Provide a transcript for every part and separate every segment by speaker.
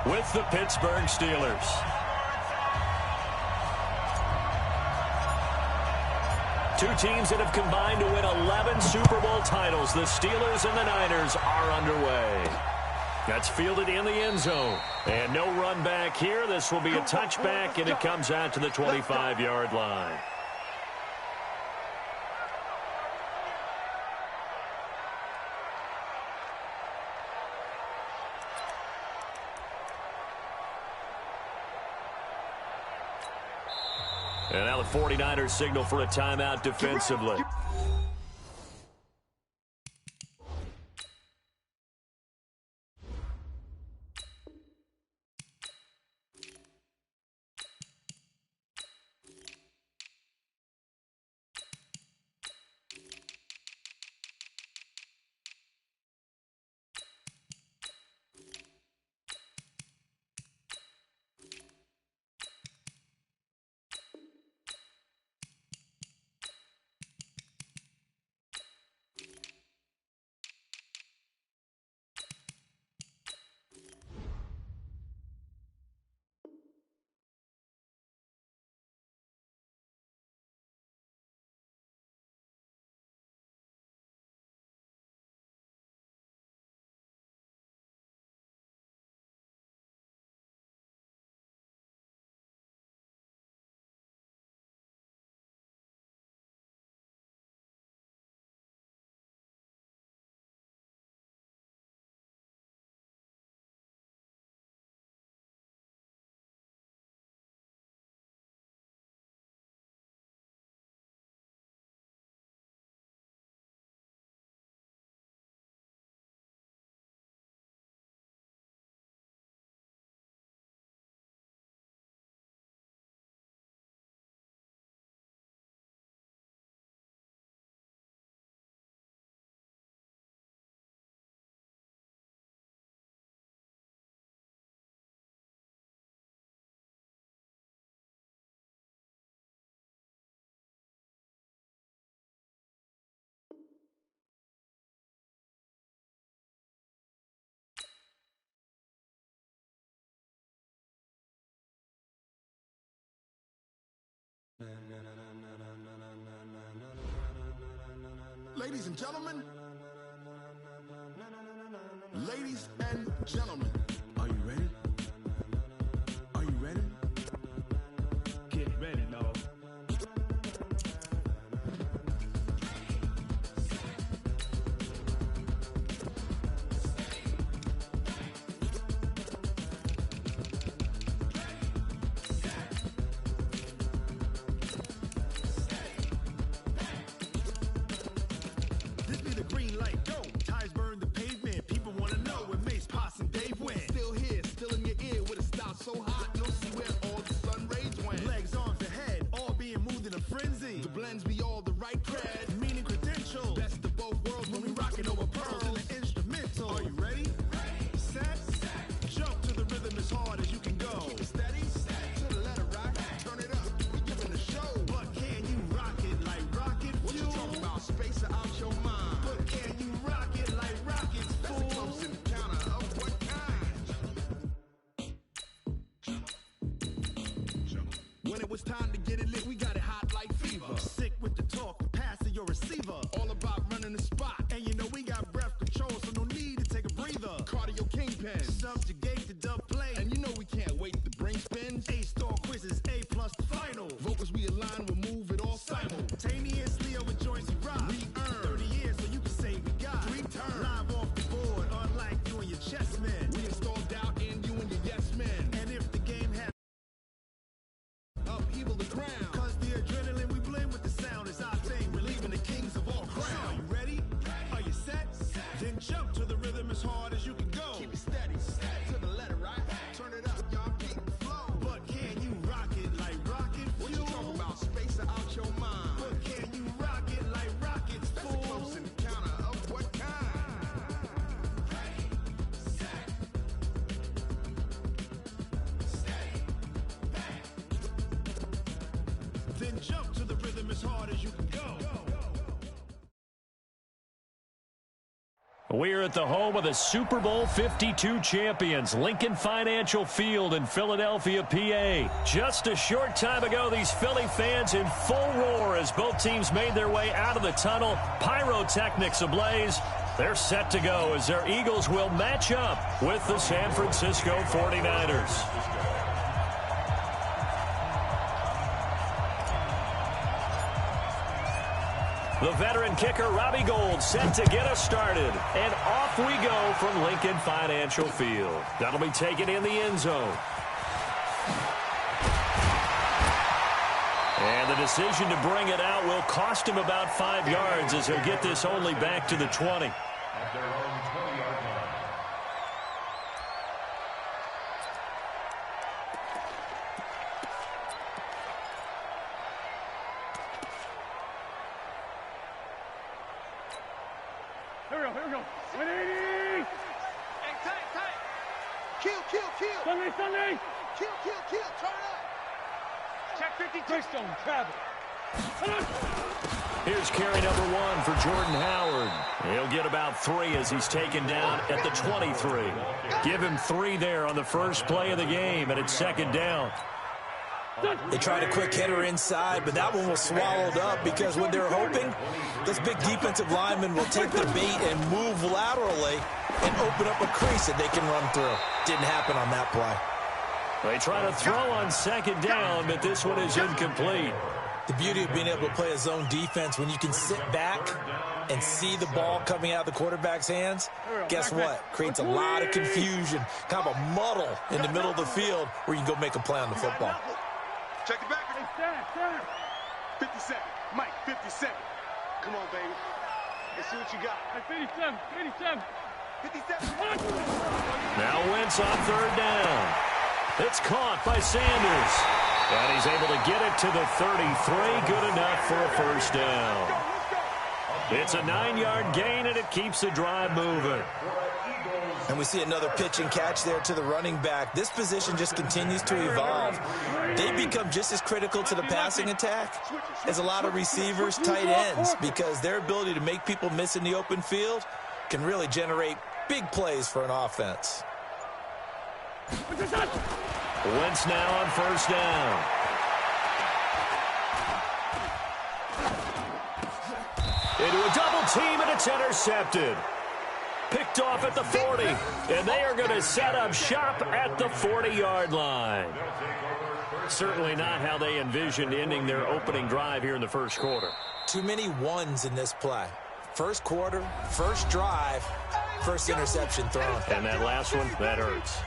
Speaker 1: with the Pittsburgh Steelers. Two teams that have combined to win 11 Super Bowl titles. The Steelers and the Niners are underway. That's fielded in the end zone. And no run back here. This will be a touchback, and it comes out to the 25-yard line. And now the 49ers signal for a timeout defensively.
Speaker 2: Ladies and gentlemen, ladies and gentlemen, are you ready? Are you ready? Get ready, dog. Time to get it lit, we got it hot like fever. Sick with the talk, pass to your receiver. All about running the spot, and you know we got breath control, so no need to take a breather. Cardio kingpin, subjugate the dub play, and you know we can't wait to bring spins. A-star quizzes, A+ final. Vocals we align, we'll move it all simultaneously over joints we rock. We earn 30 years, so you can say we got 3 turns. Live off the board, unlike you and your chess men. We install doubt in you and your yes men. And if the game has upheaval the ground, cause the adrenaline we blend with the sound is our thing. We're leaving the kings of all crowns. So are you ready? Are you set? Then jump to the rhythm as hard as you can go. Keep it steady, to the left.
Speaker 1: We're at the home of the Super Bowl 52 champions, Lincoln Financial Field in Philadelphia, PA. Just a short time ago, these Philly fans in full roar as both teams made their way out of the tunnel. Pyrotechnics ablaze. They're set to go as their Eagles will match up with the San Francisco 49ers. The veteran kicker, Robbie Gould, set to get us started. And off we go from Lincoln Financial Field. That'll be taken in the end zone. And the decision to bring it out will cost him about 5 yards as he'll get this only back to the 20.
Speaker 3: At their own 20-yard line.
Speaker 4: Here we go. 180!
Speaker 2: Hey, tight. Kill.
Speaker 4: Sunday!
Speaker 2: Kill. Turn up.
Speaker 4: Check 52. Greystone, travel.
Speaker 1: Here's carry number 1 for Jordan Howard. He'll get about 3 as he's taken down at the 23. Give him 3 there on the first play of the game, and it's second down.
Speaker 5: They tried a quick hitter inside, but that one was swallowed up because what they're hoping, this big defensive lineman will take the bait and move laterally and open up a crease that they can run through. Didn't happen on that play.
Speaker 1: They try to throw on second down, but this one is incomplete.
Speaker 5: The beauty of being able to play a zone defense when you can sit back and see the ball coming out of the quarterback's hands, guess what? Creates a lot of confusion, kind of a muddle in the middle of the field where you can go make a play on the football.
Speaker 2: Check it back. 50 seconds. Mike, 50 seconds. Come on, baby. Let's see what you got.
Speaker 4: 87.
Speaker 2: 57.
Speaker 1: Now Wentz on third down. It's caught by Sanders. And he's able to get it to the 33. Good enough for a first down. It's a 9-yard gain, and it keeps the drive moving.
Speaker 5: And we see another pitch and catch there to the running back. This position just continues to evolve. They become just as critical to the passing attack as a lot of receivers, tight ends, because their ability to make people miss in the open field can really generate big plays for an offense.
Speaker 1: Wentz now on first down. Into a double team, and it's intercepted. Picked off at the 40, and they are going to set up shop at the 40-yard line. Certainly not how they envisioned ending their opening drive here in the first quarter.
Speaker 5: Too many ones in this play. First quarter, first drive, first interception thrown.
Speaker 1: And that last one, that hurts.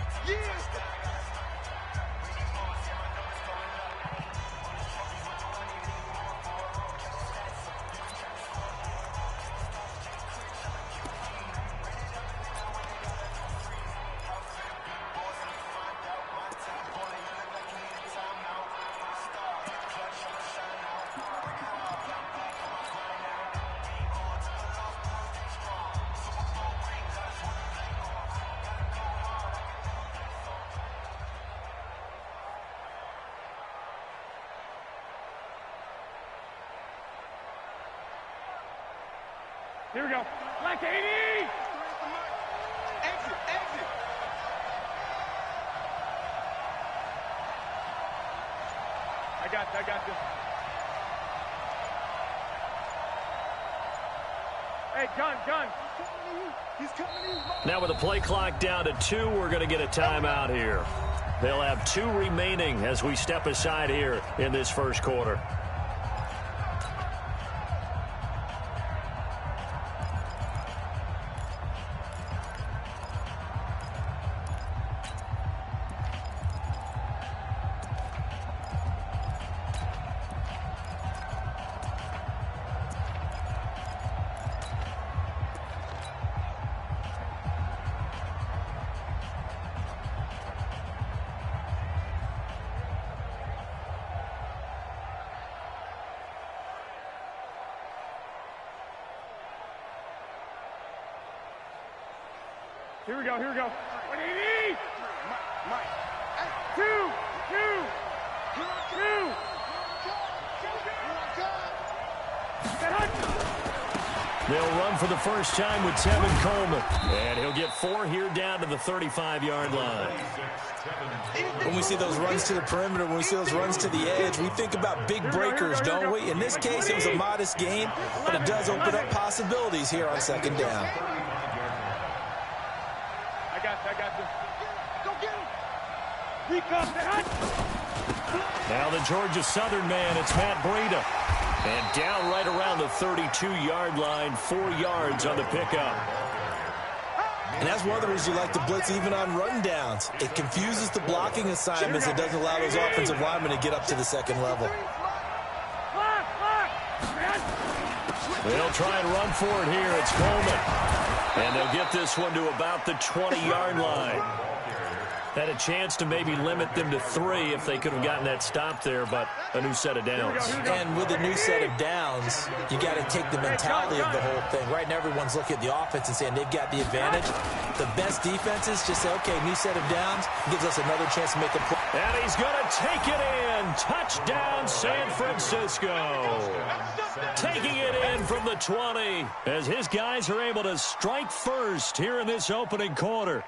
Speaker 4: Here we go. Black 80!
Speaker 2: Exit.
Speaker 4: I got this. Hey, gun.
Speaker 2: He's coming in.
Speaker 1: Now with the play clock down to 2, we're going to get a timeout here. They'll have 2 remaining as we step aside here in this first quarter.
Speaker 4: Here we go. 180!
Speaker 2: Mike.
Speaker 4: 2!
Speaker 1: They'll He'll run for the first time with Tevin Coleman. And he'll get 4 here down to the 35-yard line.
Speaker 5: When we see those runs to the perimeter, when we see those runs to the edge, we think about big breakers, don't we? In this case, it was a modest gain, but it does open up possibilities here on second down.
Speaker 4: I got this. Go get him.
Speaker 1: Now the Georgia Southern man, it's Matt Breida. And down right around the 32-yard line, 4 yards on the pickup.
Speaker 5: And that's one of the reasons you like to blitz even on run downs. It confuses the blocking assignments. It doesn't allow those offensive linemen to get up to the second level.
Speaker 1: They'll try and run for it here. It's Coleman. And they'll get this one to about the 20-yard line. Had a chance to maybe limit them to 3 if they could have gotten that stop there, but a new set of downs.
Speaker 5: And with a new set of downs, you got to take the mentality of the whole thing. Right now, everyone's looking at the offense and saying they've got the advantage. The best defenses just say, okay, new set of downs gives us another chance to make a play.
Speaker 1: And he's going to take it in. Touchdown, San Francisco. Taking it in from the 20 as his guys are able to strike first here in this opening quarter.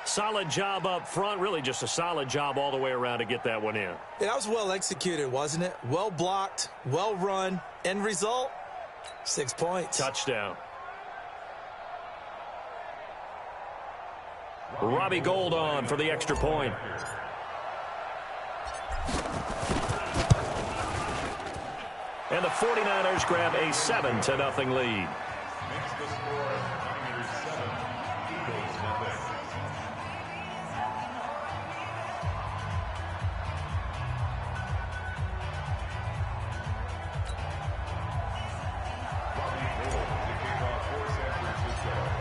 Speaker 1: Solid job up front, really just a solid job all the way around to get that one in.
Speaker 5: Yeah, that was well executed, wasn't it? Well blocked, well run. End result, 6 points.
Speaker 1: Touchdown. Robbie Gould on for the extra point. And the 49ers grab a 7-0 lead.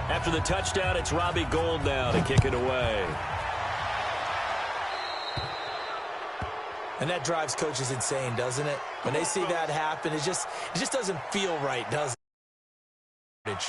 Speaker 1: After the touchdown, it's Robbie Gould now to kick it away.
Speaker 5: And that drives coaches insane, doesn't it? When they see that happen, it just doesn't feel right, does it?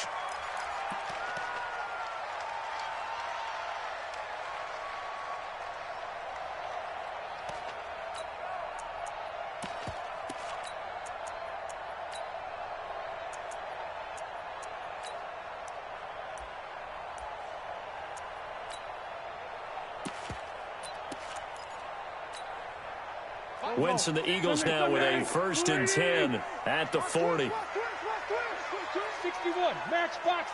Speaker 1: Wentz and the Eagles now with a 1st and 10 at the 40.
Speaker 4: 61, max box.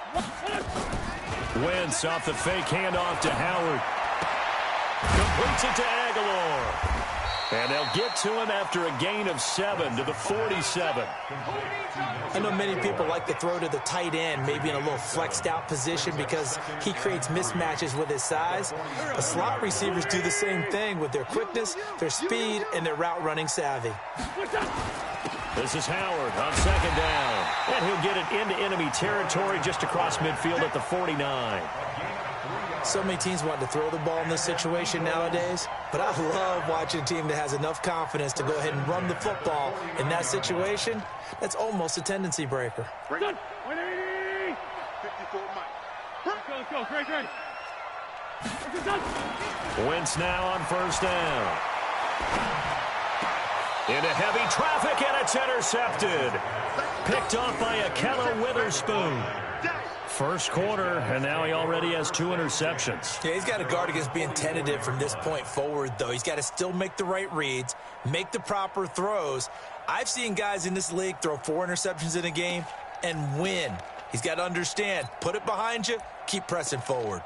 Speaker 1: Wentz off the fake handoff to Howard. Completes it to Aguilar. And they'll get to him after a gain of 7 to the 47.
Speaker 5: I know many people like to throw to the tight end, maybe in a little flexed out position because he creates mismatches with his size. But slot receivers do the same thing with their quickness, their speed, and their route running savvy.
Speaker 1: This is Howard on 2nd down. And he'll get it into enemy territory just across midfield at the 49.
Speaker 5: So many teams want to throw the ball in this situation nowadays, but I love watching a team that has enough confidence to go ahead and run the football in that situation. That's almost a tendency breaker.
Speaker 4: 180. 54 Mike. Let's go. Great.
Speaker 1: Wentz now on 1st down. Into heavy traffic, and it's intercepted. Picked off by Akella Witherspoon. First quarter, and now he already has 2 interceptions.
Speaker 5: Yeah, he's got to guard against being tentative from this point forward, though. He's got to still make the right reads, make the proper throws. I've seen guys in this league throw 4 interceptions in a game and win. He's got to understand, put it behind you, keep pressing forward.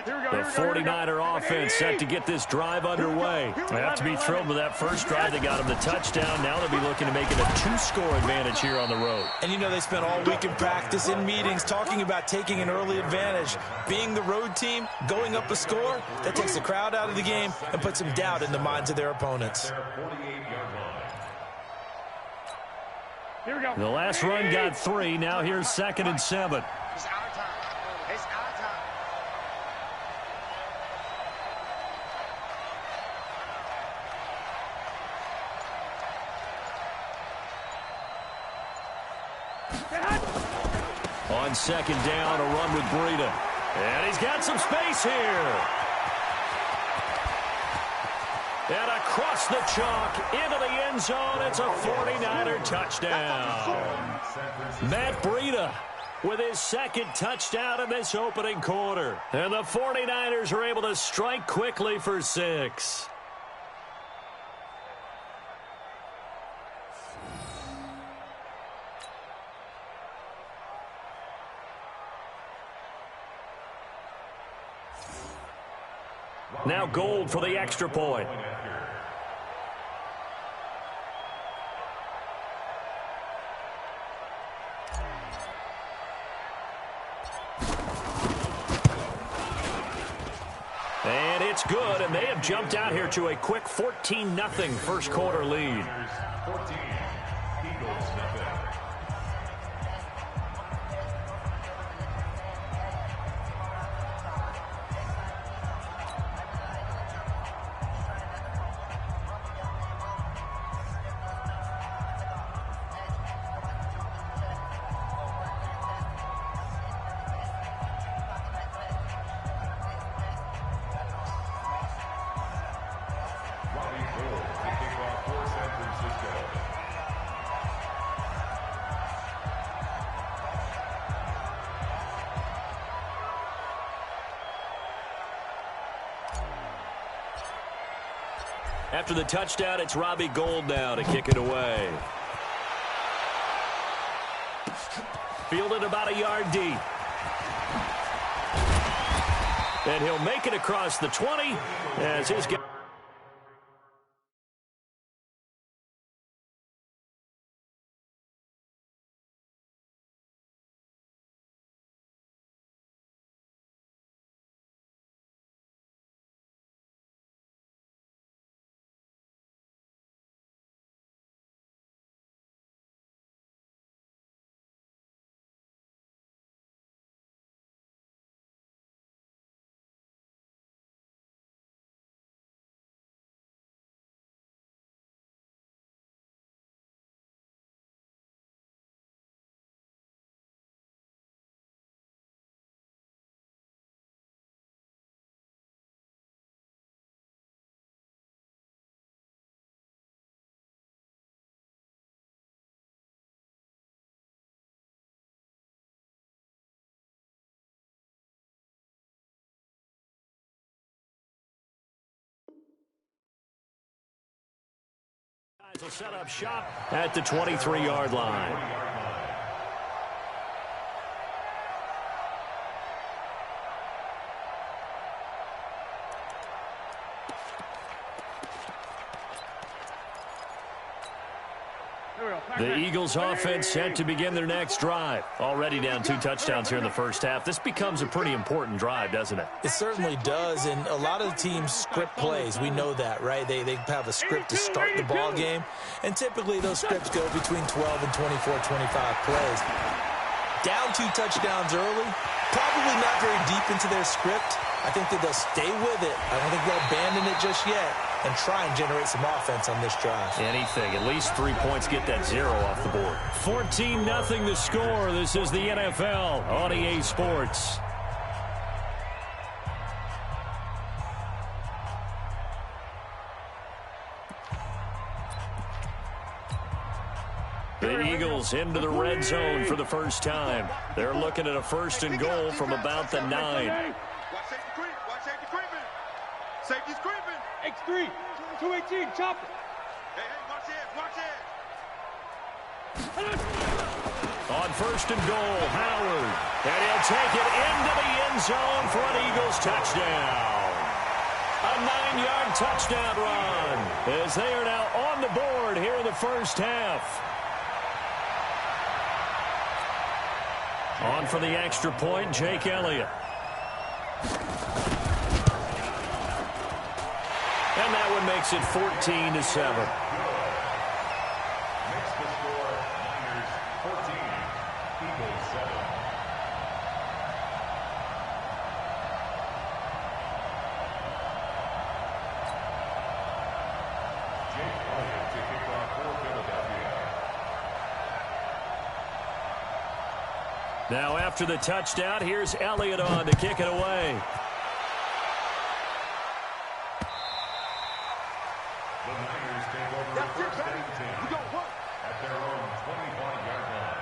Speaker 1: The 49er offense set to get this drive underway. They have to be thrilled with that first drive. They got him the touchdown. Now they'll be looking to make it a 2-score advantage here on the road.
Speaker 5: And you know they spent all week in practice, in meetings, talking about taking an early advantage. Being the road team, going up a score, that takes the crowd out of the game and puts some doubt in the minds of their opponents.
Speaker 4: Here we go.
Speaker 1: The last run got 3. Now here's 2nd and 7.
Speaker 4: It's our time. It's our time.
Speaker 1: On second down, a run with Breida. And he's got some space here. And across the chalk, into the end zone, it's a 49er touchdown. Matt Breida with his second touchdown in this opening quarter. And the 49ers are able to strike quickly for 6. Now Gold for the extra point. And it's good, and they have jumped out here to a quick 14-0 first quarter lead.
Speaker 3: 14, Eagles nothing.
Speaker 1: After the touchdown, it's Robbie Gould now to kick it away. Fielded about a yard deep. And he'll make it across the 20 as his guy. Will set up shop at the 23-yard line. The Eagles offense set to begin their next drive. Already down 2 touchdowns here in the first half. This becomes a pretty important drive, doesn't it?
Speaker 5: It certainly does, and a lot of the teams script plays. We know that, right? They have a script to start the ball game, and typically those scripts go between 12 and 24, 25 plays. Down 2 touchdowns early, probably not very deep into their script. I think that they'll stay with it. I don't think they'll abandon it just yet and try and generate some offense on this drive.
Speaker 1: Anything. At least 3 points, get that 0 off the board. 14-0 the score. This is the NFL on EA Sports. The Eagles into the red zone for the first time. They're looking at a 1st and goal from about the 9.
Speaker 4: Safety's creeping. X3, 218, chop it.
Speaker 2: Hey, watch it.
Speaker 1: On 1st and goal, Howard. And he'll take it into the end zone for an Eagles touchdown. A 9-yard touchdown run as they are now on the board here in the first half. On for the extra point, Jake Elliott. And that one makes it 14-7.
Speaker 3: Makes the score Niners 14, Eagles 7. Jake Elliott to kick off for Philadelphia.
Speaker 1: Now after the touchdown, here's Elliott on to kick it away.
Speaker 3: The Niners take over first and 10 at their own 25-yard line.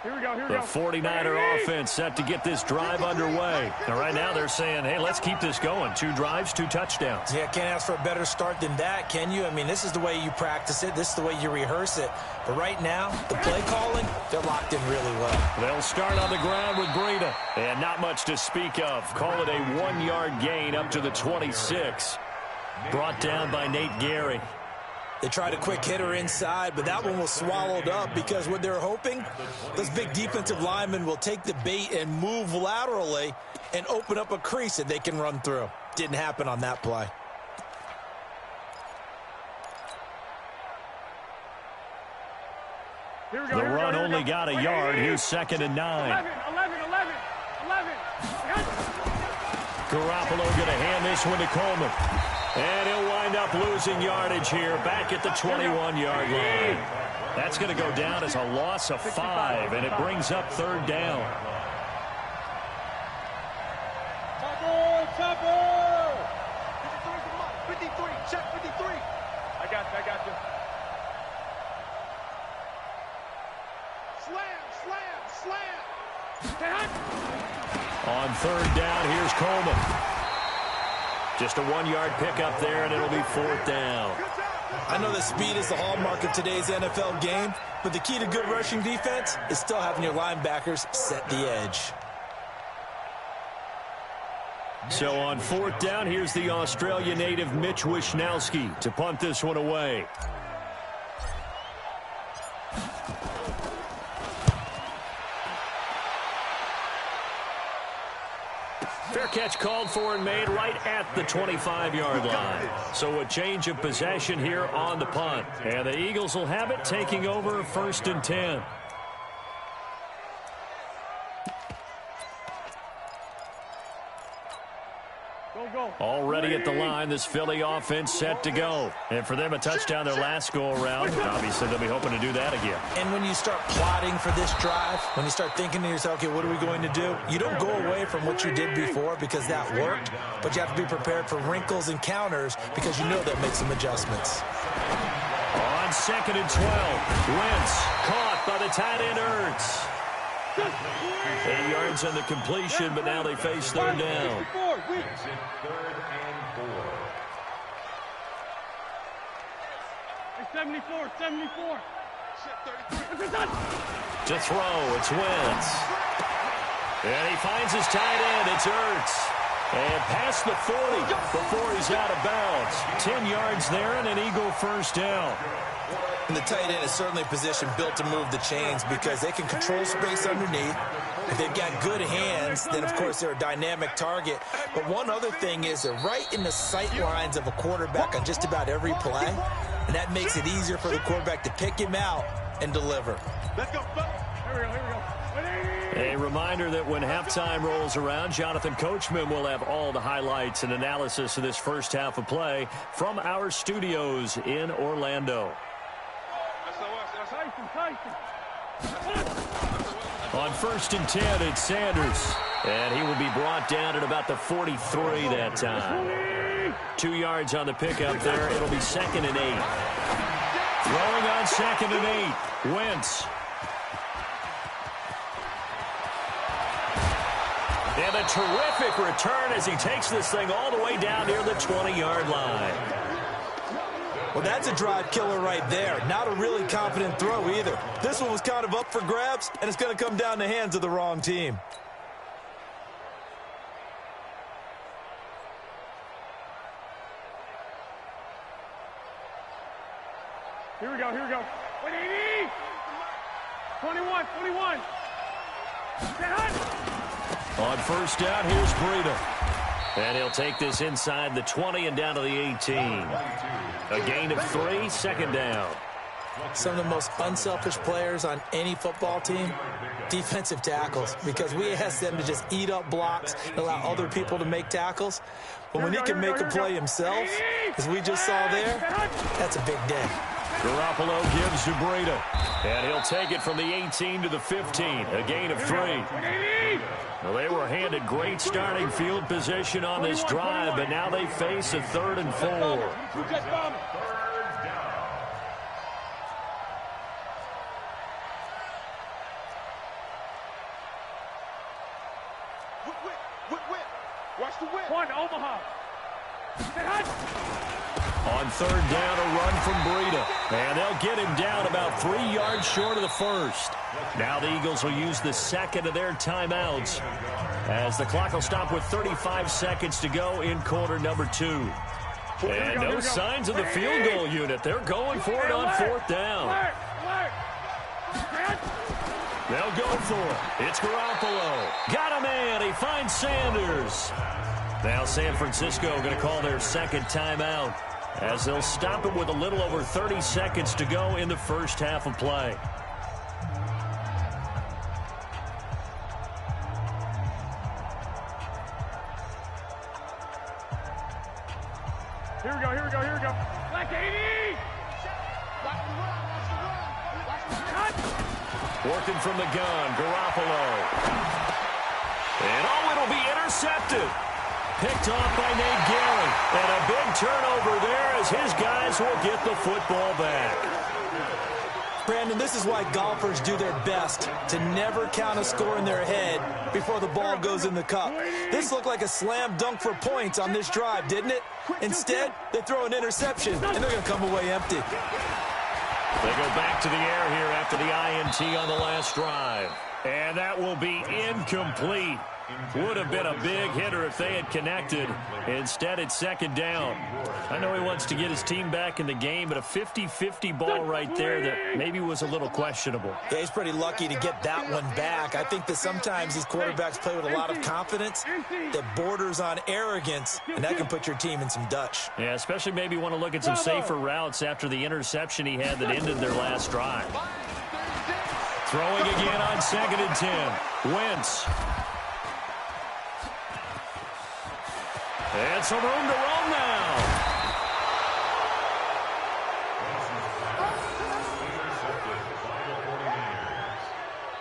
Speaker 4: Here we go, here we
Speaker 1: The
Speaker 4: go.
Speaker 1: 49er offense set to get this drive underway. And right now they're saying, hey, let's keep this going. 2 drives, 2 touchdowns.
Speaker 5: Yeah, can't ask for a better start than that, can you? I mean, this is the way you practice it. This is the way you rehearse it. But right now, the play calling, they're locked in really well.
Speaker 1: They'll start on the ground with Breida. And not much to speak of. Call it a 1-yard gain up to the 26. Brought down by Nate Gary.
Speaker 5: They tried a quick hitter inside, but that one was swallowed up because what they're hoping, those big defensive linemen will take the bait and move laterally and open up a crease that they can run through. Didn't happen on that play.
Speaker 4: Here we go,
Speaker 1: The
Speaker 4: here we go,
Speaker 1: run
Speaker 4: here we
Speaker 1: only
Speaker 4: go.
Speaker 1: got a yard. Here's 2nd and 9.
Speaker 4: 11.
Speaker 1: Garoppolo going to hand this one to Coleman. And he'll wind up losing yardage here back at the 21-yard line. That's going to go down as a loss of 5, and it brings up 3rd down.
Speaker 4: Chopper! 53, check 53. I got you. Slam!
Speaker 1: On 3rd down, here's Coleman. Just a 1-yard pickup there, and it'll be 4th down.
Speaker 5: I know that speed is the hallmark of today's NFL game, but the key to good rushing defense is still having your linebackers set the edge.
Speaker 1: So on 4th down, here's the Australia native Mitch Wishnowsky to punt this one away. Fair catch called for and made right at the 25-yard line. So a change of possession here on the punt. And the Eagles will have it, taking over 1st and 10. Already at the line, this Philly offense set to go. And for them, a touchdown their last go-around. Obviously, they'll be hoping to do that again.
Speaker 5: And when you start plotting for this drive, when you start thinking to yourself, okay, what are we going to do? You don't go away from what you did before because that worked, but you have to be prepared for wrinkles and counters because you know that makes some adjustments.
Speaker 1: On 2nd and 12, Wentz caught by the tight end Ertz. 8 yards on the completion, but now they face 3rd down.
Speaker 4: 74.
Speaker 1: To throw, it's Wentz. And he finds his tight end, it's Ertz. And past the 40 before he's out of bounds. 10 yards there and an Eagle 1st down.
Speaker 5: And the tight end is certainly a position built to move the chains because they can control space underneath. If they've got good hands, then, of course, they're a dynamic target. But one other thing is they're right in the sight lines of a quarterback on just about every play, and that makes it easier for the quarterback to pick him out and deliver.
Speaker 4: Let's go. Here we go.
Speaker 1: A reminder that when halftime rolls around, Jonathan Coachman will have all the highlights and analysis of this first half of play from our studios in Orlando. On 1st and 10, it's Sanders. And he will be brought down at about the 43 that time. 2 yards on the pickup there. It'll be 2nd and 8. Throwing on 2nd and 8. Wentz. And a terrific return as he takes this thing all the way down near the 20-yard line.
Speaker 5: Well, that's a drive killer right there. Not a really confident throw either. This one was kind of up for grabs, and it's going to come down the hands of the wrong team.
Speaker 4: Here we go. 180. 21.
Speaker 1: On 1st down, here's Breida. And he'll take this inside the 20 and down to the 18. A gain of 3, second down.
Speaker 5: Some of the most unselfish players on any football team, defensive tackles, because we ask them to just eat up blocks and allow other people to make tackles. But when he can make a play himself, as we just saw there, that's a big day.
Speaker 1: Garoppolo gives to Breida, and he'll take it from the 18 to the 15, a gain of 3. Well, they were handed great starting field position on this drive, but now they face a 3rd and 4.
Speaker 4: Watch the whip. One, Omaha.
Speaker 1: On 3rd down, a run from Breida. And they'll get him down about 3 yards short of the first. Now the Eagles will use the second of their timeouts, as the clock will stop with 35 seconds to go in quarter number 2. And no signs of the field goal unit. They're going for it on 4th down. They'll go for it. It's Garoppolo. Got a man. He finds Sanders. Now San Francisco going to call their second timeout, as they'll stop it with a little over 30 seconds to go in the first half of play.
Speaker 4: Here we go, here we go, here we go. Black 80!
Speaker 1: Working from the gun, Garoppolo. And it'll be intercepted. Picked off by Nate Gary. And a big turnover there as his guys will get the football back.
Speaker 5: Brandon, this is why golfers do their best to never count a score in their head before the ball goes in the cup. This looked like a slam dunk for points on this drive, didn't it? Instead, they throw an interception, and they're going to come away empty.
Speaker 1: They go back to the air here after the INT on the last drive. And that will be incomplete. Would have been a big hitter if they had connected. Instead, it's 2nd down. I know he wants to get his team back in the game, but a 50-50 ball right there that maybe was a little questionable.
Speaker 5: Yeah, he's pretty lucky to get that one back. I think that sometimes these quarterbacks play with a lot of confidence that borders on arrogance, and that can put your team in some Dutch.
Speaker 1: Yeah, especially maybe want to look at some safer routes after the interception he had that ended their last drive. Throwing again on 2nd and 10. Wentz. And some room to roam now.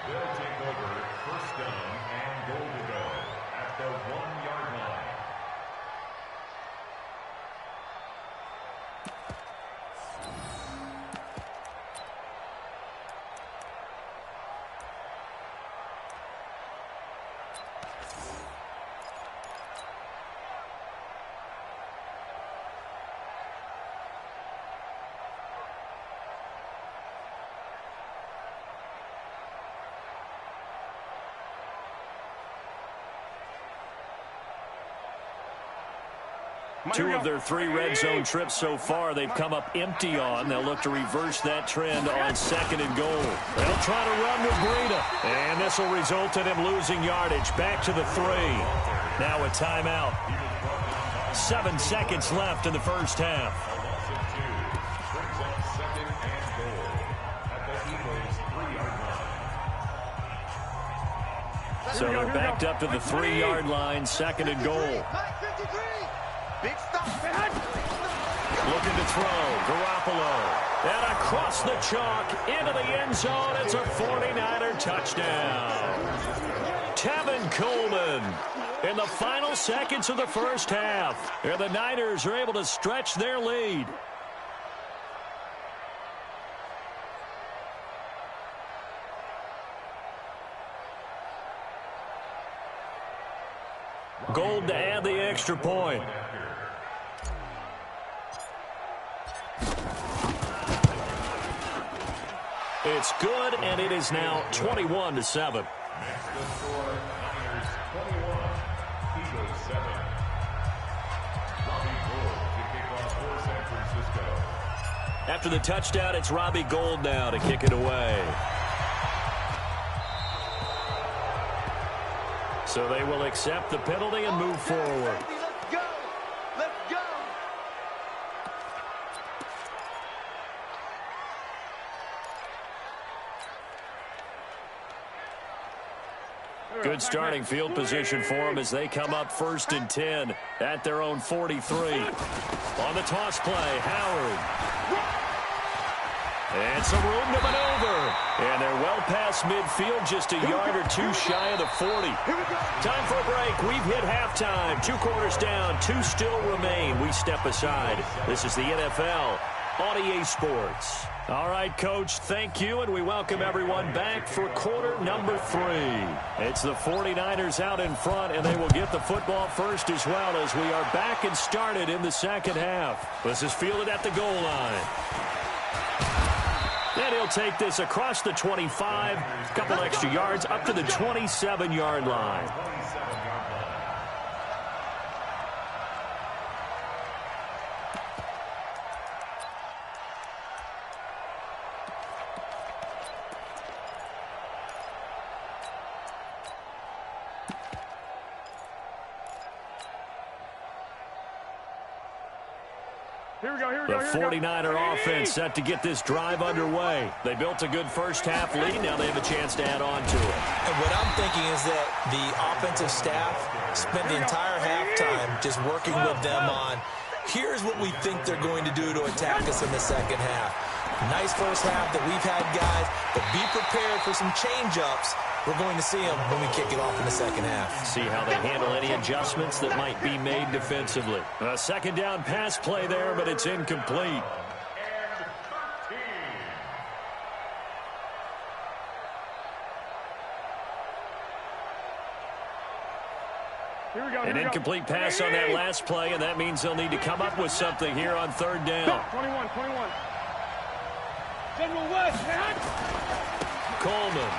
Speaker 3: They'll take over 1st down and goal to go at the 1-yard line.
Speaker 1: Two of their 3 red zone trips so far, they've come up empty on. They'll look to reverse that trend on 2nd and goal. They'll try to run with Breida. And this will result in him losing yardage. Back to the 3. Now a timeout. 7 seconds left in the first half. So they're backed up to the 3-yard line, 2nd and goal.
Speaker 2: Big stop.
Speaker 1: Looking to throw, Garoppolo. And across the chalk, into the end zone. It's a 49er touchdown. Tevin Coleman in the final seconds of the first half. And the Niners are able to stretch their lead. Gold to add the extra point. It's good, and it is now 21-7. After the touchdown, it's Robbie Gould now to kick it away. So they will accept the penalty and move forward. Good starting field position for them as they come up 1st and 10 at their own 43. On the toss play, Howard. And some room to maneuver. And they're well past midfield, just a yard or two shy of the 40. Time for a break. We've hit halftime. 2 quarters down, 2 still remain. We step aside. This is the NFL on EA Sports. All right, Coach, thank you, and we welcome everyone back for quarter number 3. It's the 49ers out in front, and they will get the football first as well as we are back and started in the second half. This is fielded at the goal line. And he'll take this across the 25, a couple extra yards, up to the 27-yard line. The 49er offense set to get this drive underway. They built a good first half lead. Now they have a chance to add on to it.
Speaker 5: And what I'm thinking is that the offensive staff spent the entire halftime just working with them on, here's what we think they're going to do to attack us in the second half. Nice first half that we've had, guys, but be prepared for some change-ups. We're going to see them when we kick it off in the second half.
Speaker 1: See how they handle any adjustments that might be made defensively. A second down pass play there, but it's incomplete. An incomplete pass on that last play, and that means they'll need to come up with something here on 3rd down.
Speaker 4: 21. General West,
Speaker 1: Coleman.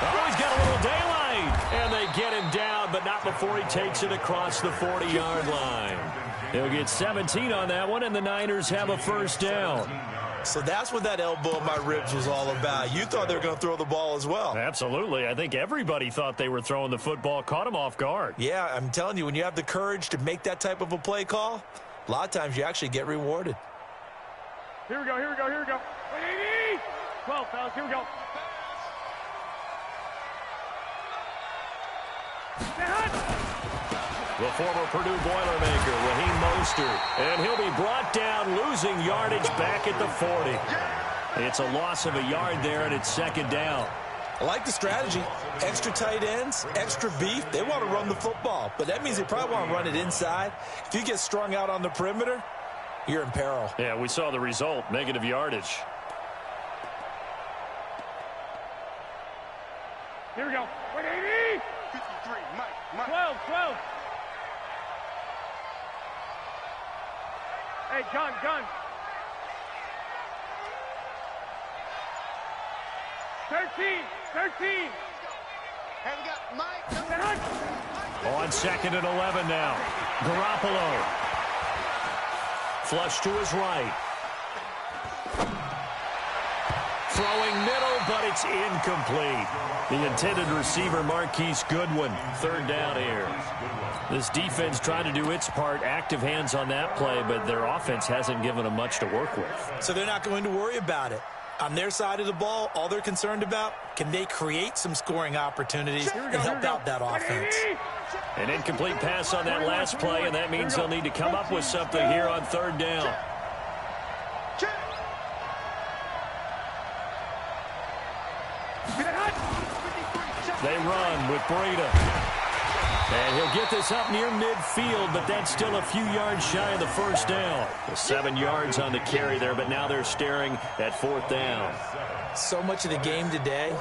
Speaker 1: Oh, he's got a little daylight. And they get him down, but not before he takes it across the 40-yard line. He'll get 17 on that one, and the Niners have a 1st down.
Speaker 5: So that's what that elbow in my ribs was all about. You thought they were going to throw the ball as well.
Speaker 1: Absolutely. I think everybody thought they were throwing the football, caught him off guard.
Speaker 5: Yeah, I'm telling you, when you have the courage to make that type of a play call, a lot of times you actually get rewarded.
Speaker 4: Here we go. 12, fellas, here we go.
Speaker 1: The former Purdue Boilermaker, Raheem Mostert. And he'll be brought down, losing yardage back at the 40. It's a loss of a yard there, and it's 2nd down.
Speaker 5: I like the strategy. Extra tight ends, extra beef. They want to run the football, but that means they probably want to run it inside. If you get strung out on the perimeter, you're in peril.
Speaker 1: Yeah, we saw the result, negative yardage.
Speaker 4: Here we go. 180.
Speaker 2: 53, Mike.
Speaker 4: 12. Hey, gun. 13.
Speaker 2: Hey, we got Mike.
Speaker 1: On 2nd and 11 now. Garoppolo. Flush to his right. Throwing middle, but it's incomplete. The intended receiver, Marquise Goodwin. 3rd down here. This defense trying to do its part. Active hands on that play, but their offense hasn't given them much to work with.
Speaker 5: So they're not going to worry about it. On their side of the ball, all they're concerned about, can they create some scoring opportunities and help out that offense?
Speaker 1: An incomplete pass on that last play, and that means they'll need to come up with something here on 3rd down. They run with Breida. And he'll get this up near midfield, but that's still a few yards shy of the 1st down. 7 yards on the carry there, but now they're staring at 4th down.
Speaker 5: So much of the game today,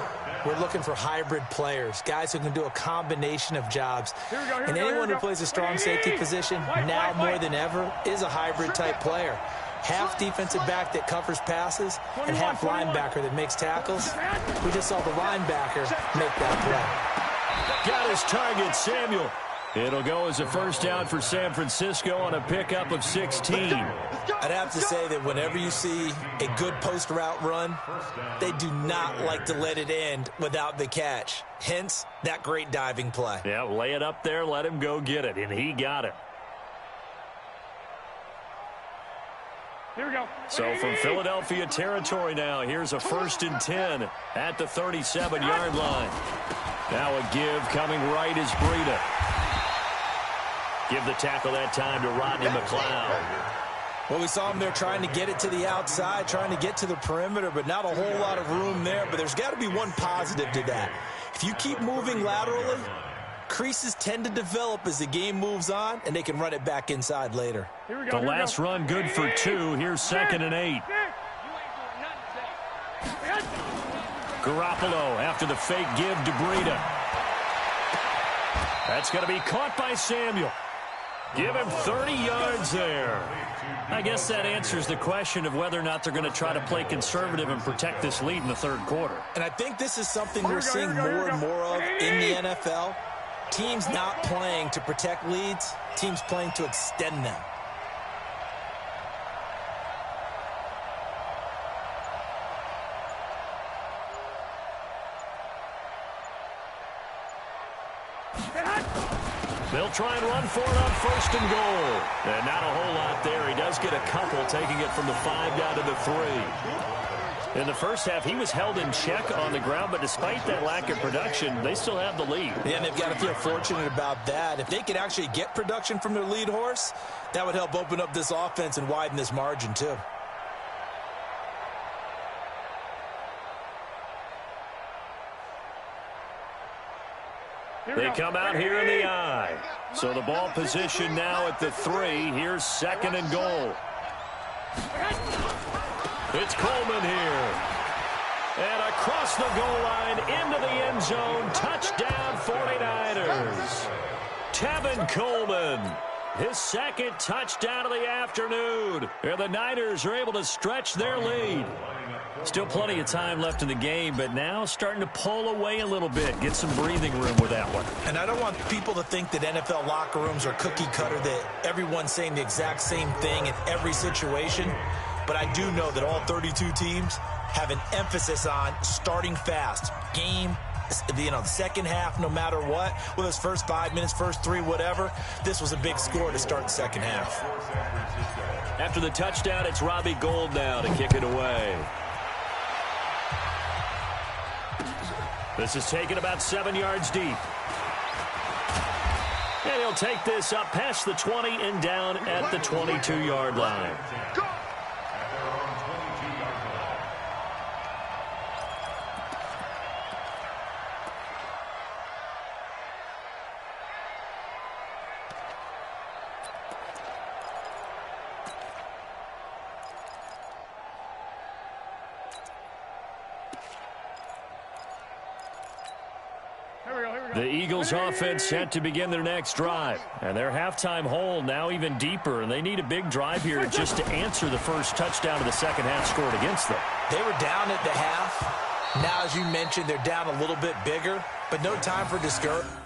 Speaker 5: we're looking for hybrid players, guys who can do a combination of jobs. And anyone who plays a strong safety position, now more than ever, is a hybrid-type player. Half defensive back that covers passes and half linebacker that makes tackles. We just saw the linebacker make that play.
Speaker 1: Got his target, Samuel. It'll go as a 1st down for San Francisco on a pickup of 16.
Speaker 5: I'd have to say that whenever you see a good post route run, they do not like to let it end without the catch. Hence, that great diving play.
Speaker 1: Yeah, lay it up there, let him go get it, and he got it.
Speaker 4: Here we go.
Speaker 1: So from Philadelphia territory now, here's a 1st and 10 at the 37-yard line. Now a give coming right is Breida. Give the tackle that time to Rodney McLeod.
Speaker 5: Well, we saw him there trying to get it to the outside, trying to get to the perimeter, but not a whole lot of room there. But there's got to be one positive to that. If you keep moving laterally, creases tend to develop as the game moves on, and they can run it back inside later.
Speaker 1: The last run good for 2. Here's 2nd and 8. Garoppolo after the fake give to Breida. That's going to be caught by Samuel. Give him 30 yards there. I guess that answers the question of whether or not they're going to try to play conservative and protect this lead in the 3rd quarter.
Speaker 5: And I think this is something we're seeing more and more of in the NFL. Teams not playing to protect leads, teams playing to extend them.
Speaker 1: They'll try and run for it on 1st and goal. And not a whole lot there. He does get a couple, taking it from the 5 down to the 3. In the first half, he was held in check on the ground, but despite that lack of production, they still have the lead.
Speaker 5: Yeah, and they've got to feel fortunate about that. If they could actually get production from their lead horse, that would help open up this offense and widen this margin too.
Speaker 1: They come out here in the I. So the ball position now at the 3. Here's 2nd and goal. It's Coleman here. And across the goal line into the end zone. Touchdown 49ers. Tevin Coleman. His 2nd touchdown of the afternoon. And the Niners are able to stretch their lead. Still plenty of time left in the game, but now starting to pull away a little bit. Get some breathing room with that one.
Speaker 5: And I don't want people to think that NFL locker rooms are cookie cutter, that everyone's saying the exact same thing in every situation. But I do know that all 32 teams have an emphasis on starting fast. Game, the second half, no matter what, whether it's first 5 minutes, first 3, whatever, this was a big score to start the second half.
Speaker 1: After the touchdown, it's Robbie Gould now to kick it away. This is taken about 7 yards deep. And he'll take this up past the 20 and down at the 22-yard line. The Eagles offense set to begin their next drive. And their halftime hole now even deeper. And they need a big drive here just to answer the first touchdown of the second half scored against them.
Speaker 5: They were down at the half. Now, as you mentioned, they're down a little bit bigger. But no time for discouragement.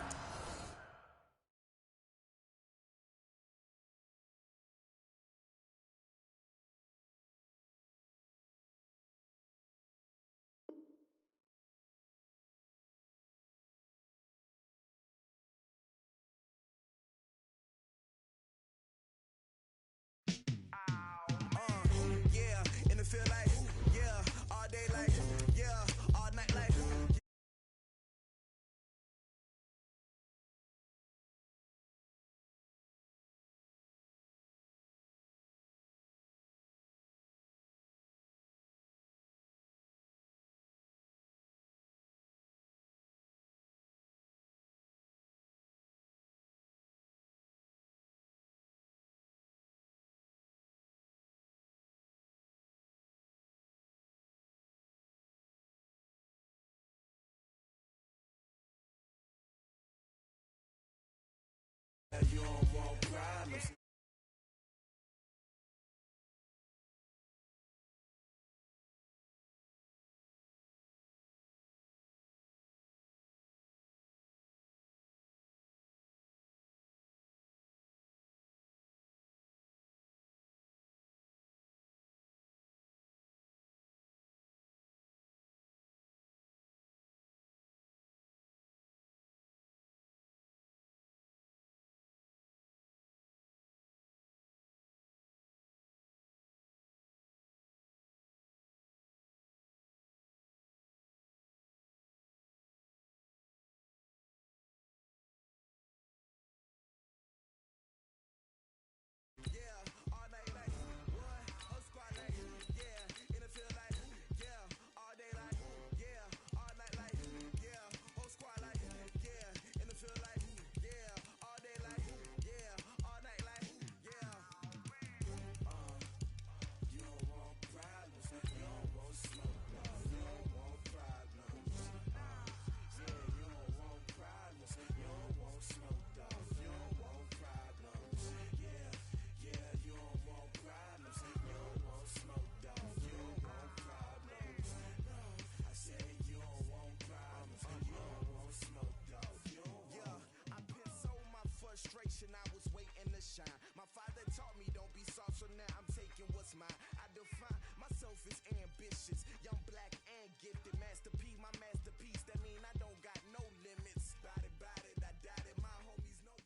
Speaker 2: selfish, ambitious, young, black, and gifted. Masterpiece, my masterpiece. That mean I don't got no limits. Bout it, I doubt it. My homies know you.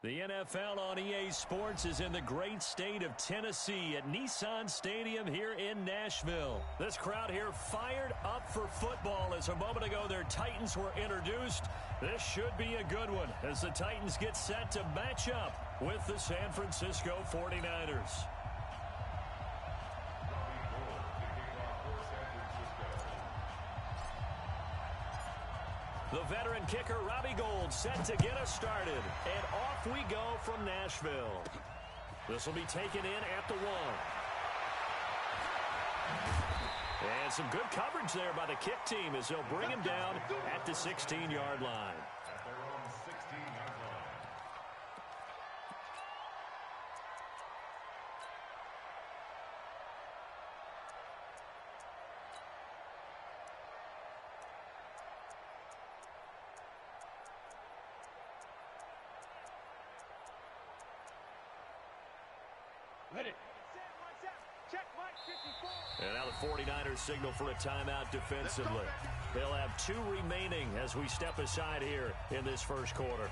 Speaker 1: The NFL on EA Sports is in the great state of Tennessee at Nissan Stadium here in Nashville. This crowd here fired up for football as a moment ago their Titans were introduced. This should be a good one as the Titans get set to match up with the San Francisco 49ers. The veteran kicker, Robbie Gould, set to get us started. And off we go from Nashville. This will be taken in at the 1. And some good coverage there by the kick team as they'll bring him down at the 16-yard line.
Speaker 3: At their own 16-yard line.
Speaker 4: Ready. Check Mike 54.
Speaker 1: And now the 49ers signal for a timeout defensively. They'll have 2 remaining as we step aside here in this first quarter.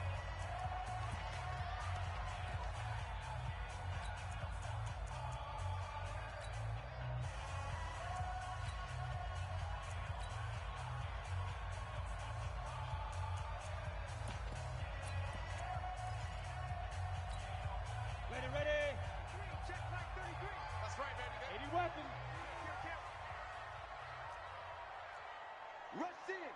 Speaker 4: Ready. Check Mike 33. That's right, baby. 80 weapons. Rush in.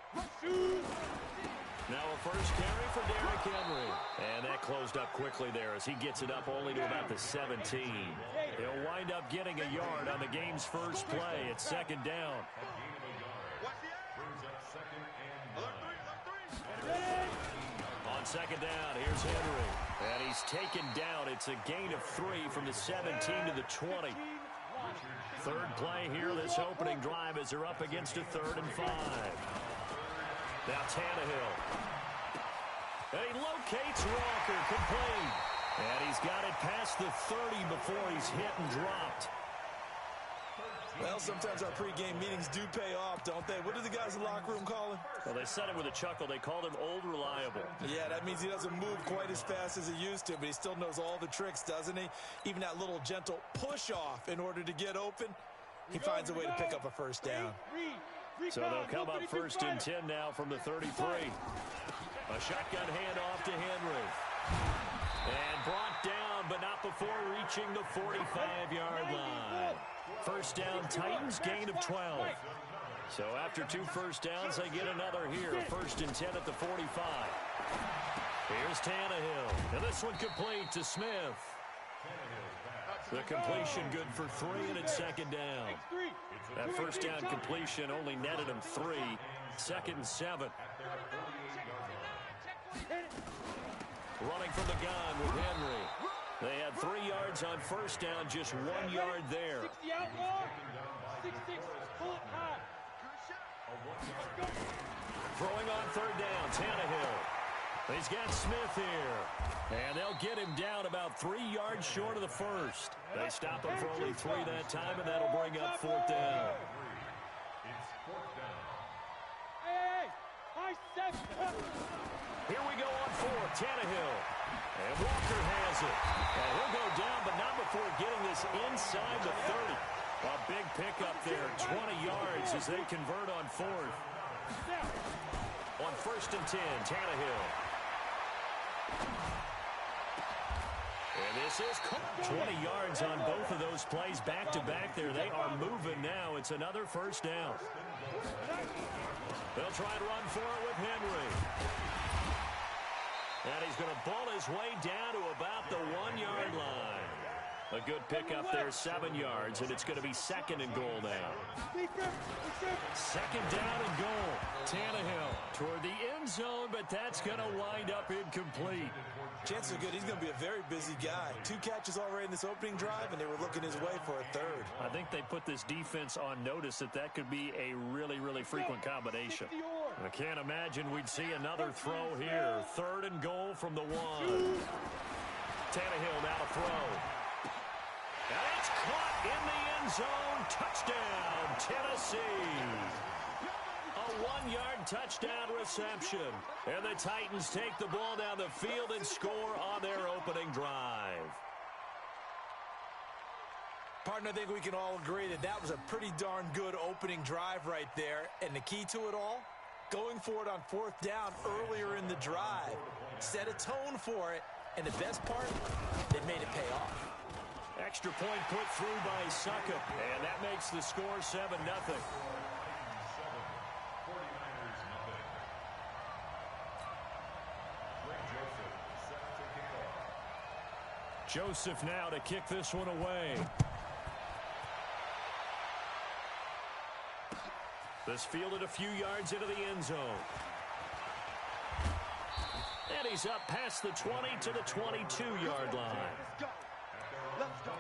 Speaker 1: Now a first carry for Derrick Henry. And that closed up quickly there as he gets it up only to about the 17. He'll wind up getting a yard on the game's first play at second down.
Speaker 3: Brings up second and 9.
Speaker 1: On second down, here's Henry. And he's taken down. It's a gain of 3 from the 17 to the 20. Third play here, this opening drive as they're up against a 3rd and 5. Now Tannehill. And he locates Walker, complete. And he's got it past the 30 before he's hit and dropped.
Speaker 5: Well, sometimes our pregame meetings do pay off, don't they? What do the guys in the locker room call him?
Speaker 1: Well, they said it with a chuckle. They called him Old Reliable.
Speaker 5: Yeah, that means he doesn't move quite as fast as he used to, but he still knows all the tricks, doesn't he? Even that little gentle push-off in order to get open, he finds a way to pick up a first down.
Speaker 1: So they'll come up 1st and 10 now from the 33. A shotgun handoff to Henry. And brought down, but not before reaching the 45-yard line. First down, Titans, gain of 12. So after 2 first downs, they get another here. 1st and 10 at the 45. Here's Tannehill. And this one complete to Smith. The completion good for 3, and it's second down. That first down completion only netted him 3. 2nd and 7. Running from the gun with Henry. They had 3 yards on first down, just 1 yard there.
Speaker 4: 60 outlaw. 6-6. Pull it high.
Speaker 1: Throwing on 3rd down, Tannehill. He's got Smith here. And they'll get him down about 3 yards short of the first. They stop him for only 3 that time, and that'll bring up 4th down.
Speaker 3: It's 4th down.
Speaker 4: Hey, high 7.
Speaker 1: Here we go on 4th, Tannehill. And Walker has it. And he'll go down, but not before getting this inside the 30. A big pickup there, 20 yards as they convert on 4th. On 1st and 10, Tannehill. And this is 20 yards on both of those plays back-to-back there. They are moving now. It's another first down. They'll try and run for it with Henry. And he's going to bull his way down to about the 1-yard line. A good pickup there, 7 yards, and it's going to be 2nd and goal now. 2nd down and goal. Tannehill toward the end zone, but that's going to wind up incomplete.
Speaker 5: Chances are good he's going to be a very busy guy. 2 catches already in this opening drive, and they were looking his way for a 3rd.
Speaker 1: I think they put this defense on notice that could be a really, really frequent combination. I can't imagine we'd see another throw here. 3rd and goal from the 1. Tannehill now to throw. And it's caught in the end zone. Touchdown, Tennessee. A 1-yard touchdown reception. And the Titans take the ball down the field and score on their opening drive.
Speaker 5: Partner, I think we can all agree that that was a pretty darn good opening drive right there. And the key to it all, going for it on 4th down earlier in the drive. Set a tone for it. And the best part, they made it pay off.
Speaker 1: Extra point put through by Succop. And that makes the score 7-0. Joseph now to kick this one away. This fielded a few yards into the end zone. And he's up past the 20 to the 22-yard line.
Speaker 2: Let's go.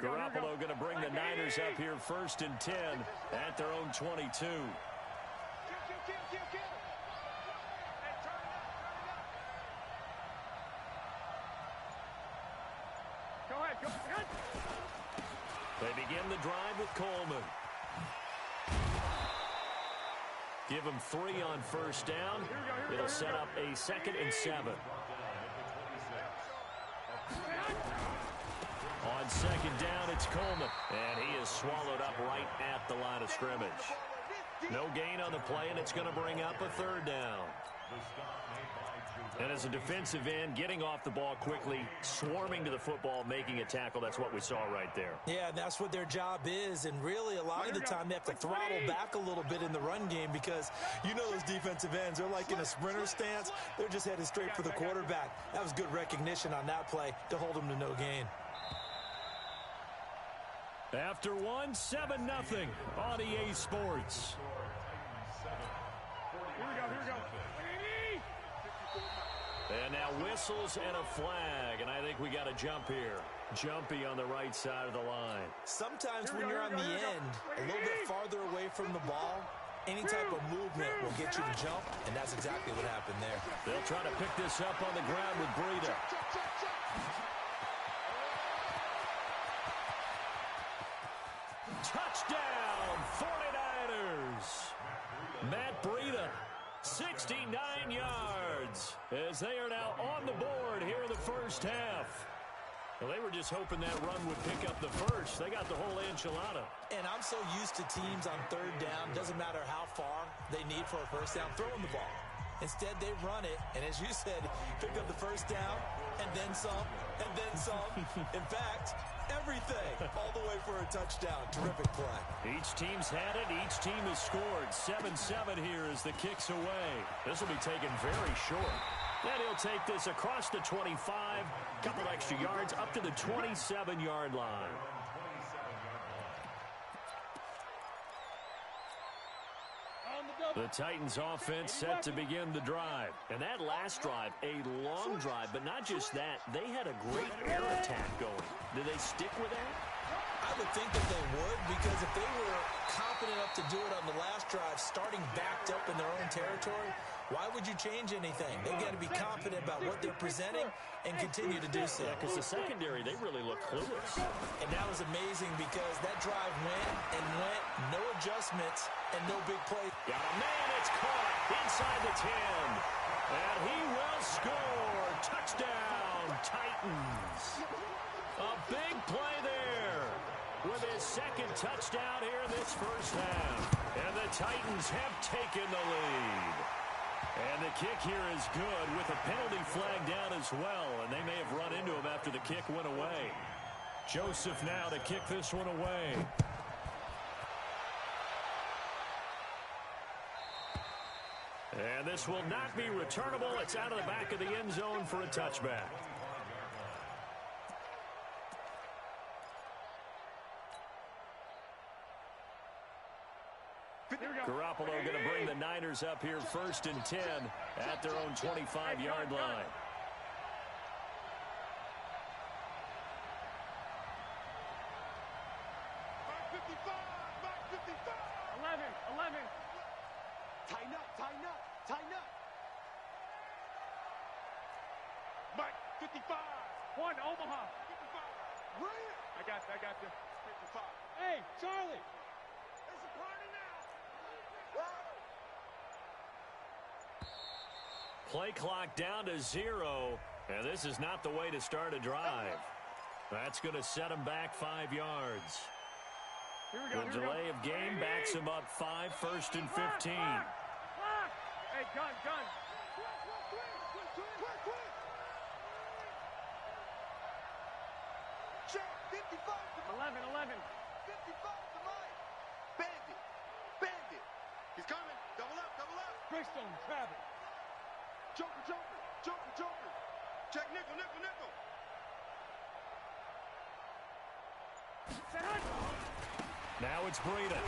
Speaker 1: Garoppolo going to bring the Niners up here 1st and 10 at their own 22. They begin the drive with Coleman. Give him 3 on 1st down. It'll set up a 2nd and 7. On 2nd down, it's Coleman. And he is swallowed up right at the line of scrimmage. No gain on the play, and it's going to bring up a 3rd down. And as a defensive end, getting off the ball quickly, swarming to the football, making a tackle, that's what we saw right there.
Speaker 5: Yeah, and that's what their job is. And really, a lot of the time, they have to throttle back a little bit in the run game because you know those defensive ends, they're like in a sprinter stance. They're just headed straight for the quarterback. That was good recognition on that play to hold them to no gain.
Speaker 1: After 1, 7-0 on EA Sports.
Speaker 4: Here we go.
Speaker 1: And now whistles and a flag, and I think we got a jump here. Jumpy on the right side of the line.
Speaker 5: Sometimes when you're on the end, a little bit farther away from the ball, any type of movement will get you to jump, and that's exactly what happened there.
Speaker 1: They'll try to pick this up on the ground with Breida. Touchdown, 49ers. Matt Breida, 69 yards, as they are now on the board here in the first half. Well, they were just hoping that run would pick up the first. They got the whole enchilada.
Speaker 5: And I'm so used to teams on 3rd down, doesn't matter how far they need for a first down, throwing the ball. Instead, they run it, and as you said, pick up the first down, and then some, and then some. In fact, everything, all the way for a touchdown. Terrific play.
Speaker 1: Each team's had it. Each team has scored. 7-7 here as the kick's away. This will be taken very short. And he'll take this across the 25, couple extra yards, up to the 27-yard line. The Titans offense set to begin the drive. And that last drive, a long drive, but not just that. They had a great air attack going. Did they stick with that?
Speaker 5: I would think that they would, because if they were confident enough to do it on the last drive, starting backed up in their own territory, why would you change anything? They've got to be confident about what they're presenting and continue to do so.
Speaker 1: Yeah, because the secondary, they really look clueless.
Speaker 5: And that was amazing because that drive went and went, no adjustments, and no big play.
Speaker 1: Got a man, it's caught inside the 10. And he will score. Touchdown, Titans. A big play there with his 2nd touchdown here in this first half. And the Titans have taken the lead. And the kick here is good with a penalty flag down as well. And they may have run into him after the kick went away. Joseph now to kick this one away. And this will not be returnable. It's out of the back of the end zone for a touchback. Garoppolo going to bring the Niners up here 1st and 10 at their own 25-yard line.
Speaker 2: Tighten up, tighten up, tighten up.
Speaker 4: Mike, 55. One, Omaha. 55.
Speaker 2: Bring it.
Speaker 4: I got you.
Speaker 2: 55.
Speaker 4: Hey, Charlie.
Speaker 2: It's a party now.
Speaker 1: Play clock down to 0, and this is not the way to start a drive. That's going to set him back 5 yards.
Speaker 4: Here we go.
Speaker 1: The delay of game backs him up 5, 1st and 15.
Speaker 4: Hey, gun.
Speaker 2: Quick. Check, 55 to
Speaker 4: 11.
Speaker 2: 55 to Mike. Bandit. He's coming. Double up.
Speaker 4: Greystone, Travis.
Speaker 2: Joker. Check, nickel.
Speaker 1: Now it's Breida.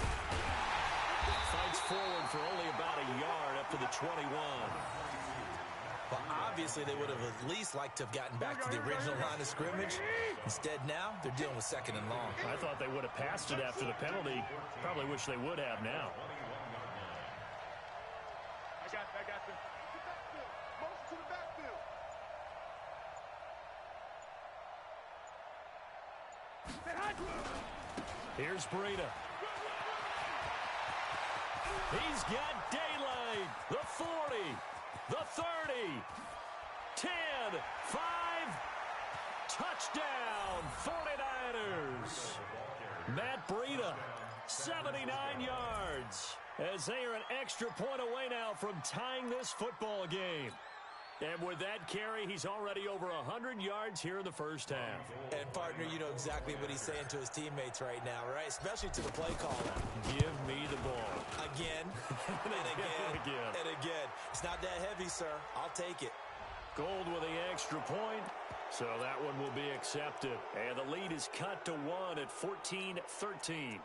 Speaker 1: Fights forward for only about a yard up to the 21.
Speaker 5: Well, obviously they would have at least liked to have gotten back to the original line of scrimmage. Instead, now they're dealing with 2nd and long.
Speaker 1: I thought they would have passed it after the penalty. Probably wish they would have now.
Speaker 4: I got you.
Speaker 2: Motion to the backfield.
Speaker 1: Here's Breida. He's got daylight. The 40, the 30, 10, 5, touchdown, 49ers. Matt Breida, 79 yards, as they are an extra point away now from tying this football game. And with that carry, he's already over 100 yards here in the first half.
Speaker 5: And, partner, you know exactly what he's saying to his teammates right now, right? Especially to the play caller.
Speaker 1: Give me the ball.
Speaker 5: Again, and again. It's not that heavy, sir. I'll take it.
Speaker 1: Gold with the extra point, so that one will be accepted. And the lead is cut to 1 at 14-13.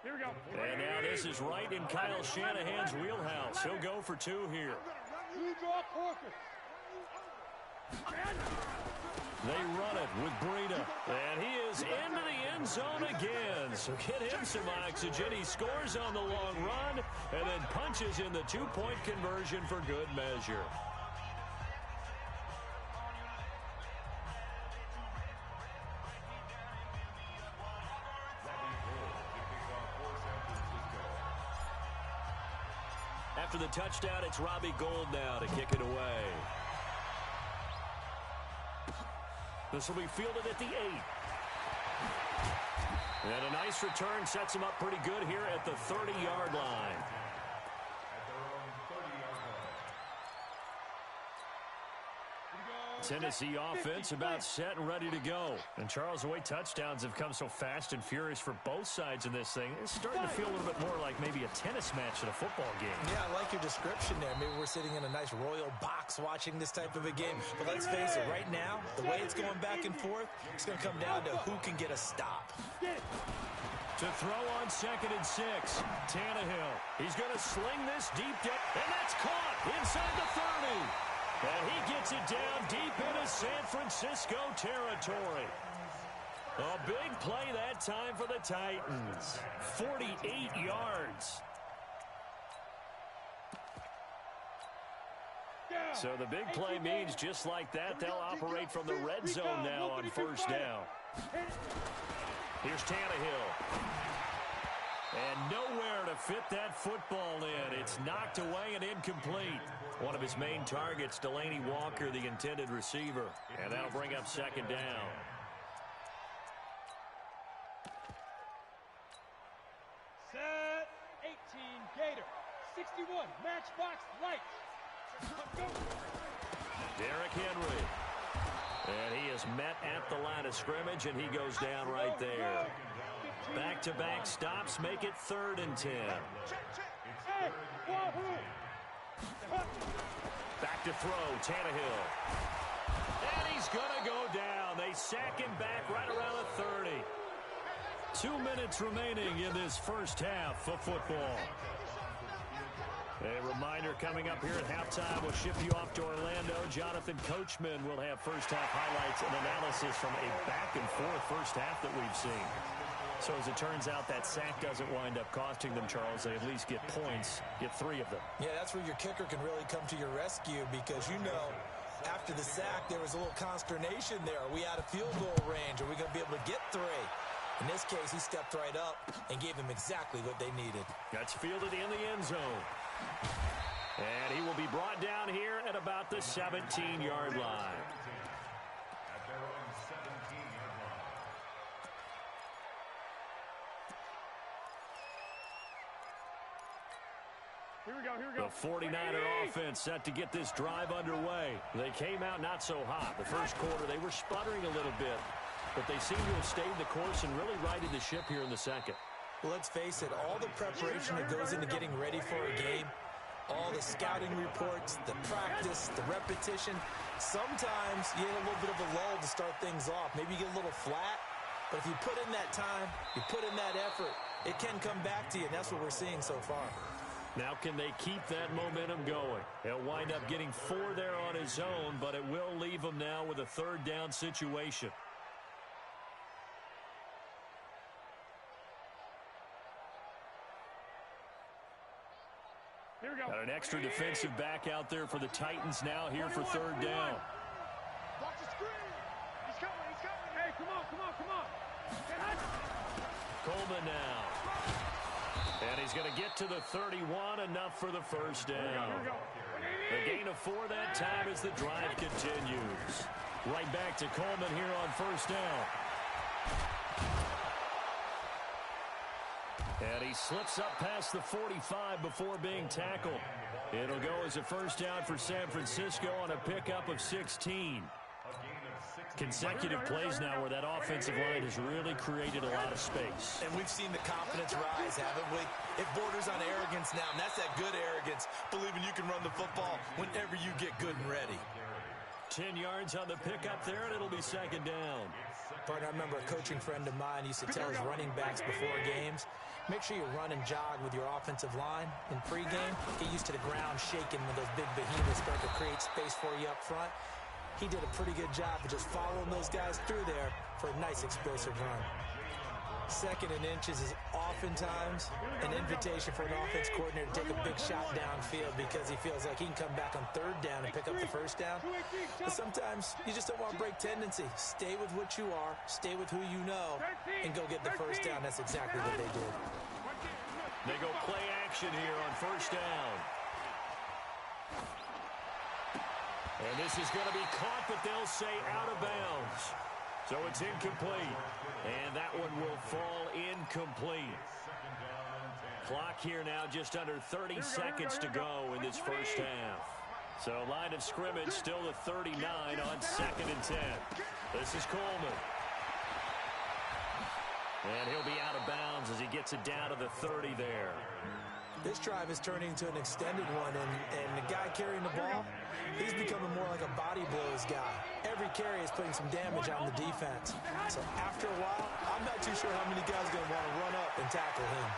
Speaker 4: Here we go.
Speaker 1: And now this is right in Kyle Shanahan's wheelhouse. He'll go for 2 here.
Speaker 4: You draw Porker.
Speaker 1: They run it with Breida. And he is into the end zone again. So get him some oxygen. He scores on the long run and then punches in the 2-point conversion for good measure. After the touchdown, it's Robbie Gould now to kick it away. This will be fielded at the 8. And a nice return sets him up pretty good here at the 30-yard line. Tennessee offense about set and ready to go. And Charles, the way touchdowns have come so fast and furious for both sides in this thing, it's starting to feel a little bit more like maybe a tennis match at a football game.
Speaker 5: Yeah, I like your description there. Maybe we're sitting in a nice royal box watching this type of a game. But let's face it, right now, the way it's going back and forth, it's going to come down to who can get a stop.
Speaker 1: To throw on 2nd and 6, Tannehill. He's going to sling this deep down, and that's caught inside the 30. And he gets it down deep into San Francisco territory. A big play that time for the Titans. 48 yards. So the big play means just like that, they'll operate from the red zone now on 1st down. Here's Tannehill. And nowhere to fit that football in. It's knocked away and incomplete. One of his main targets, Delaney Walker, the intended receiver. And that'll bring up 2nd down.
Speaker 4: Set 18 Gator. 61 Matchbox Lights.
Speaker 1: Derrick Henry. And he is met at the line of scrimmage, and he goes down right there. Back-to-back stops make it 3rd and 10.
Speaker 4: Hey,
Speaker 1: Back to throw, Tannehill. And he's going to go down. They sack him back right around the 30. 2 minutes remaining in this first half of football. A reminder coming up here at halftime. We'll ship you off to Orlando. Jonathan Coachman will have first-half highlights and analysis from a back-and-forth first half that we've seen. So as it turns out, that sack doesn't wind up costing them, Charles. They at least get points, get 3 of them. Yeah, that's where your kicker can really come to your rescue because, you know, after the sack, there was a little consternation there. Are we out of field goal range? Are we going to be able to get 3? In this case, he stepped right up and gave them exactly what they needed. That's fielded in the end zone. And he will be brought down here at about the 17-yard line.
Speaker 3: At their own 17-yard line.
Speaker 4: Here we go, here we go.
Speaker 1: The 49er offense set to get this drive underway. They came out not so hot. The first quarter, they were sputtering a little bit, but they seem to have stayed the course and really righted the ship here in the second. Well, let's face it, all the preparation that goes into getting ready for a game, all the scouting reports, the practice, the repetition, sometimes you get a little bit of a lull to start things off. Maybe you get a little flat, but if you put in that time, you put in that effort, it can come back to you, and that's what we're seeing so far. Now, can they keep that momentum going? He'll wind up getting 4 there on his own, but it will leave him now with a third down situation.
Speaker 4: Here we go.
Speaker 1: Got an extra defensive back out there for the Titans now here for third down.
Speaker 4: Watch the screen. He's coming, he's coming. Hey, come on, come on, come on.
Speaker 1: Coleman now. And he's going to get to the 31, enough for the first down. The gain of 4 that time as the drive continues. Right back to Coleman here on first down. And he slips up past the 45 before being tackled. It'll go as a first down for San Francisco on a pickup of 16. Consecutive plays now where that offensive line has really created a lot of space. And we've seen the confidence rise, haven't we? It borders on arrogance now, and that's that good arrogance, believing you can run the football whenever you get good and ready. 10 yards on the pickup there, and it'll be second down. Partner, I remember a coaching friend of mine used to tell his running backs before games, make sure you run and jog with your offensive line in pregame. Get used to the ground shaking when those big behemoths start to create space for you up front. He did a pretty good job of just following those guys through there for a nice explosive run. Second and inches is oftentimes an invitation for an offense coordinator to take a big shot downfield because he feels like he can come back on third down and pick up the first down. But sometimes you just don't want to break tendency. Stay with what you are, stay with who you know, and go get the first down. That's exactly what they did. They go play action here on first down. And this is going to be caught, but they'll say out of bounds. So it's incomplete. And that one will fall incomplete. Clock here now just under 30 seconds to go in this first half. So line of scrimmage still the 39 on second and 10. This is Coleman. And he'll be out of bounds as he gets it down to the 30 there. This drive is turning into an extended one, and the guy carrying the ball, he's becoming more like a body blows guy. Every carry is putting some damage on the defense. So after a while, I'm not too sure how many guys are going to want to run up and tackle him.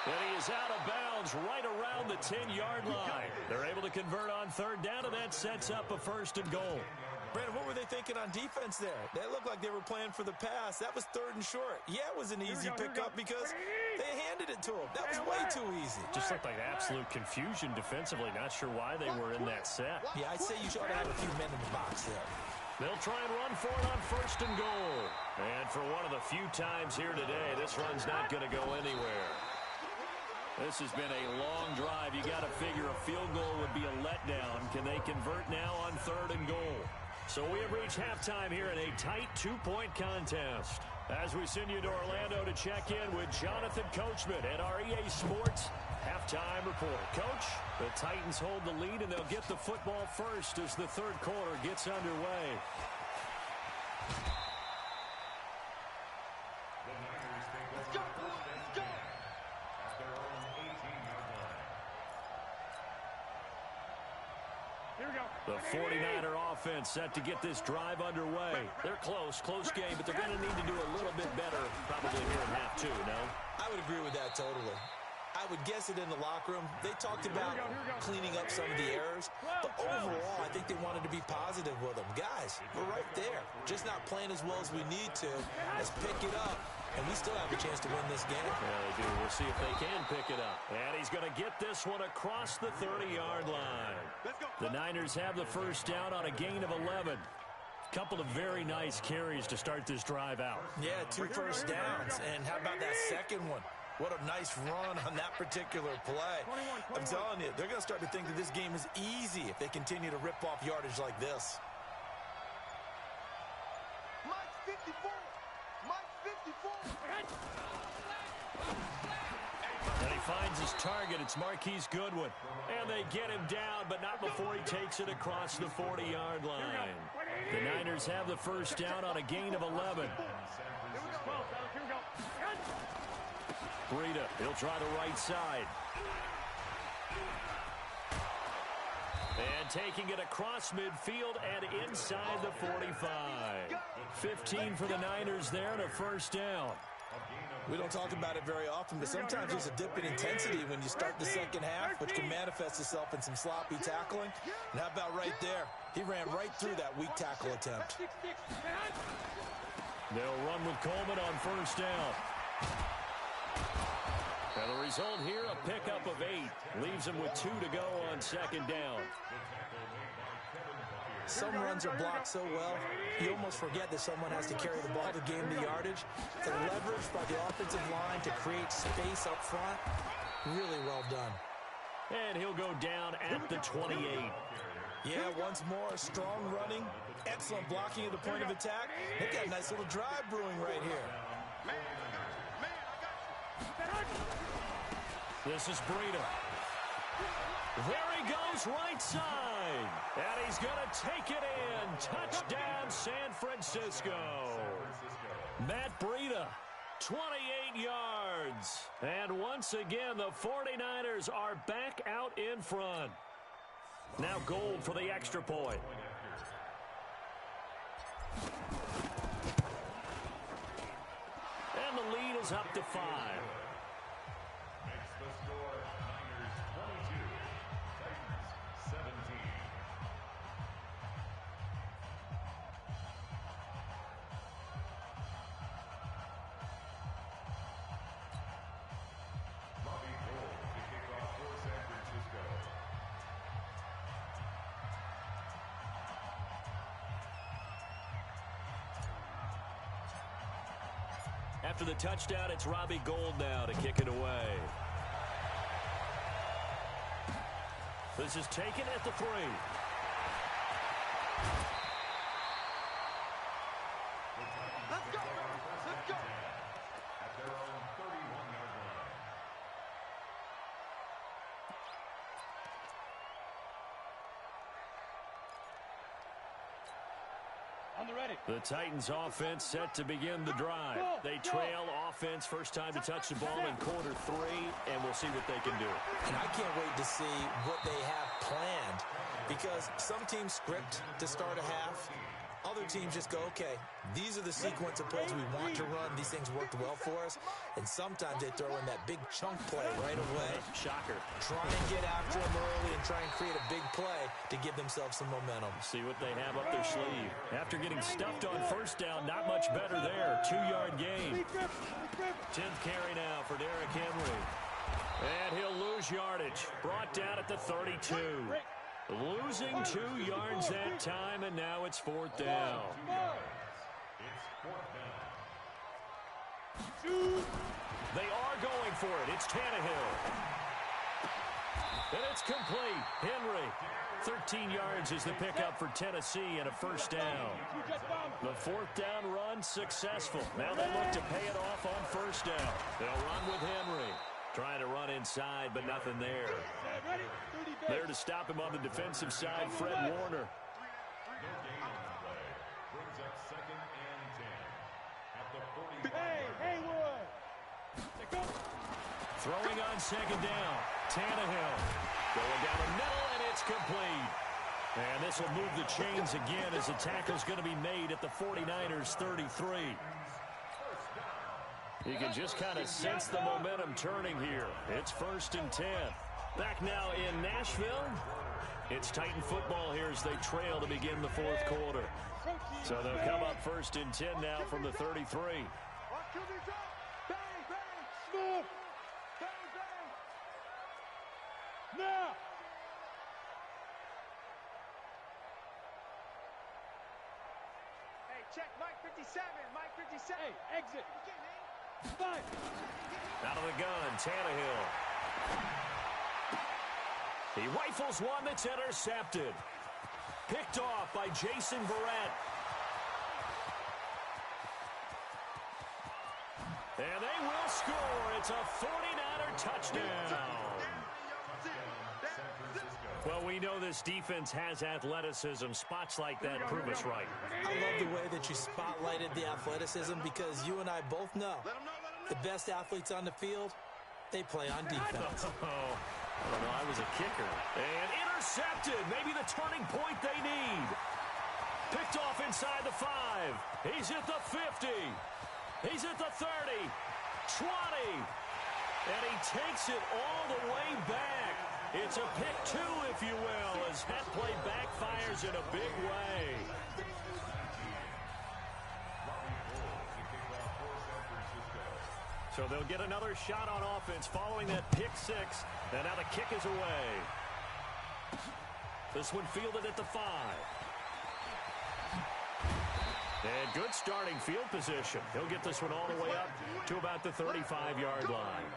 Speaker 1: And he is out of bounds right around the 10-yard line. They're able to convert on third down, and that sets up a first and goal. Brandon, what were they thinking on defense there? They looked like they were playing for the pass. That was third and short. Yeah, it was an easy pickup because they handed it to him. That was way too easy. Just looked like absolute confusion defensively. Not sure why they were in that set. Yeah, I'd say you should have a few men in the box there. They'll try and run for it on first and goal. And for one of the few times here today, this run's not going to go anywhere. This has been a long drive. You got to figure a field goal would be a letdown. Can they convert now on third and goal? So we have reached halftime here in a tight 2-point contest. As we send you to Orlando to check in with Jonathan Coachman at our EA Sports halftime report. Coach, the Titans hold the lead, and they'll get the football first as the third quarter gets underway.
Speaker 3: Let's go! Let's go! At their own 18-yard line.
Speaker 1: The 49er offense set to get this drive underway. They're close game, but they're going to need to do a little bit better probably here in half 2, no?
Speaker 5: I would agree with that totally. I would guess it in the locker room. They talked about cleaning up some of the errors, but overall, I think they wanted to be positive with them. Guys, we're right there. Just not playing as well as we need to. Let's pick it up, and we still have a chance to win this game.
Speaker 1: Yeah, they do. We'll see if they can pick it up. And he's going to get this one across the 30-yard line. The Niners have the first down on a gain of 11. Couple of very nice carries to start this drive out.
Speaker 5: Yeah, 2 first downs. And how about that second one? What a nice run on that particular play. I'm telling you, they're going to start to think that this game is easy if they continue to rip off yardage like this.
Speaker 2: Mike 54. Mike 54.
Speaker 1: And he finds his target. It's Marquise Goodwin. And they get him down, but not before he takes it across the 40-yard line. The Niners have the first down on a gain of 11. Breida, he'll try the right side. And taking it across midfield and inside the 45. 15 for the Niners there and a first down.
Speaker 5: We don't talk about it very often, but sometimes there's a dip in intensity when you start the second half, which can manifest itself in some sloppy tackling. And how about right there? He ran right through that weak tackle attempt.
Speaker 1: They'll run with Coleman on first down. And the result here, a pickup of 8. Leaves him with 2 to go on second down.
Speaker 5: Some runs are blocked so well, you almost forget that someone has to carry the ball to gain the yardage. The leverage by the offensive line to create space up front, really well done.
Speaker 1: And he'll go down at the 28.
Speaker 5: Yeah, once more, strong running, excellent blocking at the point of attack. They've got a nice little drive brewing right here.
Speaker 1: This is Breida. There he goes, right side. And he's going to take it in. Touchdown, San Francisco. Matt Breida, 28 yards. And once again, the 49ers are back out in front. Now Gold for the extra point. And the lead is up to 5.
Speaker 3: Makes the score Niners 22, Titans 17. Robbie Gould to kick off for San Francisco.
Speaker 1: After the touchdown, it's Robbie Gould now to kick it away. This is taken at the 3.
Speaker 2: Let's go. Let's go.
Speaker 3: At their own 31-yard line.
Speaker 4: On the ready.
Speaker 1: The Titans offense set to begin the drive. They trail offense, first time to touch the ball in quarter 3, and we'll see what they can do.
Speaker 5: And I can't wait to see what they have planned, because some teams script to start a half. Other teams just go, okay, these are the sequence of plays we want to run. These things worked well for us. And sometimes they throw in that big chunk play right away.
Speaker 1: Shocker.
Speaker 5: Try and get after them early and try and create a big play to give themselves some momentum.
Speaker 1: See what they have up their sleeve. After getting stuffed on first down, not much better there. 2-yard gain. 10th carry now for Derrick Henry. And he'll lose yardage. Brought down at the 32. Losing 2 yards that time, and now it's 4th down.
Speaker 3: It's 4th down.
Speaker 1: They are going for it. It's Tannehill. And it's complete. Henry, 13 yards is the pickup for Tennessee and a first down. The 4th down run successful. Now they look to pay it off on first down. They'll run with Henry. Trying to run inside, but nothing there. There to stop him on the defensive side, Fred Warner.
Speaker 3: No gain on the play. Brings up 2nd and 10. At the 45.
Speaker 4: Hey, Haywood.
Speaker 1: Throwing on 2nd down. Tannehill going down the middle, and it's complete. And this will move the chains again as the tackle's going to be made at the 49ers 33. You can just kind of sense the momentum turning here. It's 1st and 10. Back now in Nashville. It's Titan football here as they trail to begin the 4th quarter. So they'll come up 1st and 10 now from the 33.
Speaker 4: Now. Hey, check Mike 57. Mike 57. Hey, exit. Five.
Speaker 1: Out of the gun, Tannehill. He rifles one that's intercepted. Picked off by Jason Verrett. And they will score. It's a 49er touchdown. Well, we know this defense has athleticism. Spots like that prove us right.
Speaker 5: I love the way that you spotlighted the athleticism because you and I both know the best athletes on the field, they play on defense.
Speaker 1: I don't know. I was a kicker. And intercepted. Maybe the turning point they need. Picked off inside the 5. He's at the 50. He's at the 30. 20. And he takes it all the way back. It's a pick 2, if you will, as that play backfires in a big way. So they'll get another shot on offense following that pick 6. And now the kick is away. This one fielded at the 5. And good starting field position. He'll get this one all the way up to about the 35-yard line.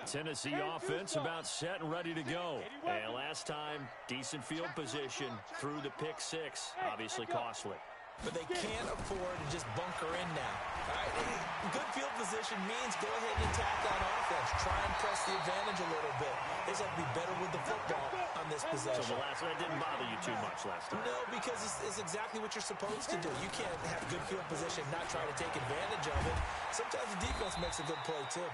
Speaker 1: Tennessee offense about set and ready to go. And last time, decent field position through the pick 6. Obviously costly.
Speaker 5: But they can't afford to just bunker in now. All right? Good field position means go ahead and attack on offense. Try and press the advantage a little bit. They just have to be better with the football on this possession.
Speaker 1: So that didn't bother you too much last time.
Speaker 5: No, because it's exactly what you're supposed to do. You can't have good field position, not try to take advantage of it. Sometimes the defense makes a good play, too.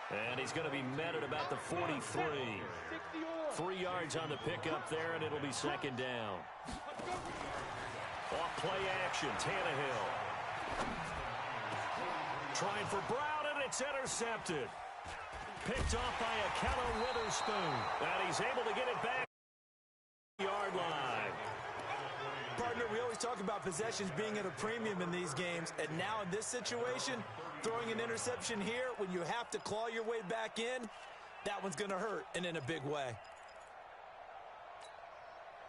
Speaker 1: And he's going to be met at about the 43. 3 yards on the pickup there, and it'll be 2nd down. Off play action, Tannehill. Trying for Brown, and it's intercepted. Picked off by Akello Witherspoon. And he's able to get it back. Yard line.
Speaker 5: Partner, we always talk about possessions being at a premium in these games, and now in this situation, throwing an interception here when you have to claw your way back in, that one's going to hurt, and in a big way.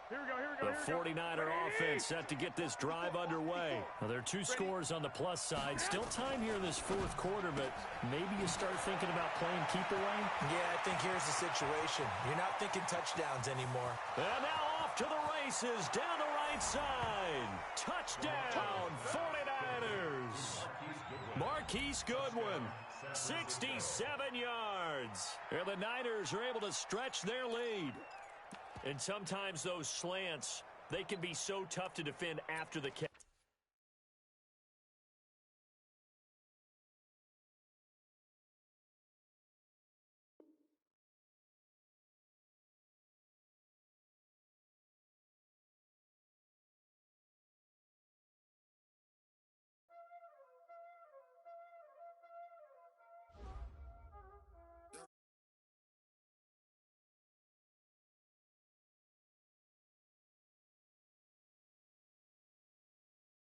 Speaker 4: Here we go.
Speaker 1: The 49er offense set to get this drive underway. Well, there are 2 scores on the plus side. Still time here in this 4th quarter, but maybe you start thinking about playing keep away?
Speaker 5: Yeah, I think here's the situation. You're not thinking touchdowns anymore.
Speaker 1: And now off to the races down the right side. Touchdown, 49ers. Marquise Goodwin, 67 yards. And the Niners are able to stretch their lead. And sometimes those slants, they can be so tough to defend after the catch.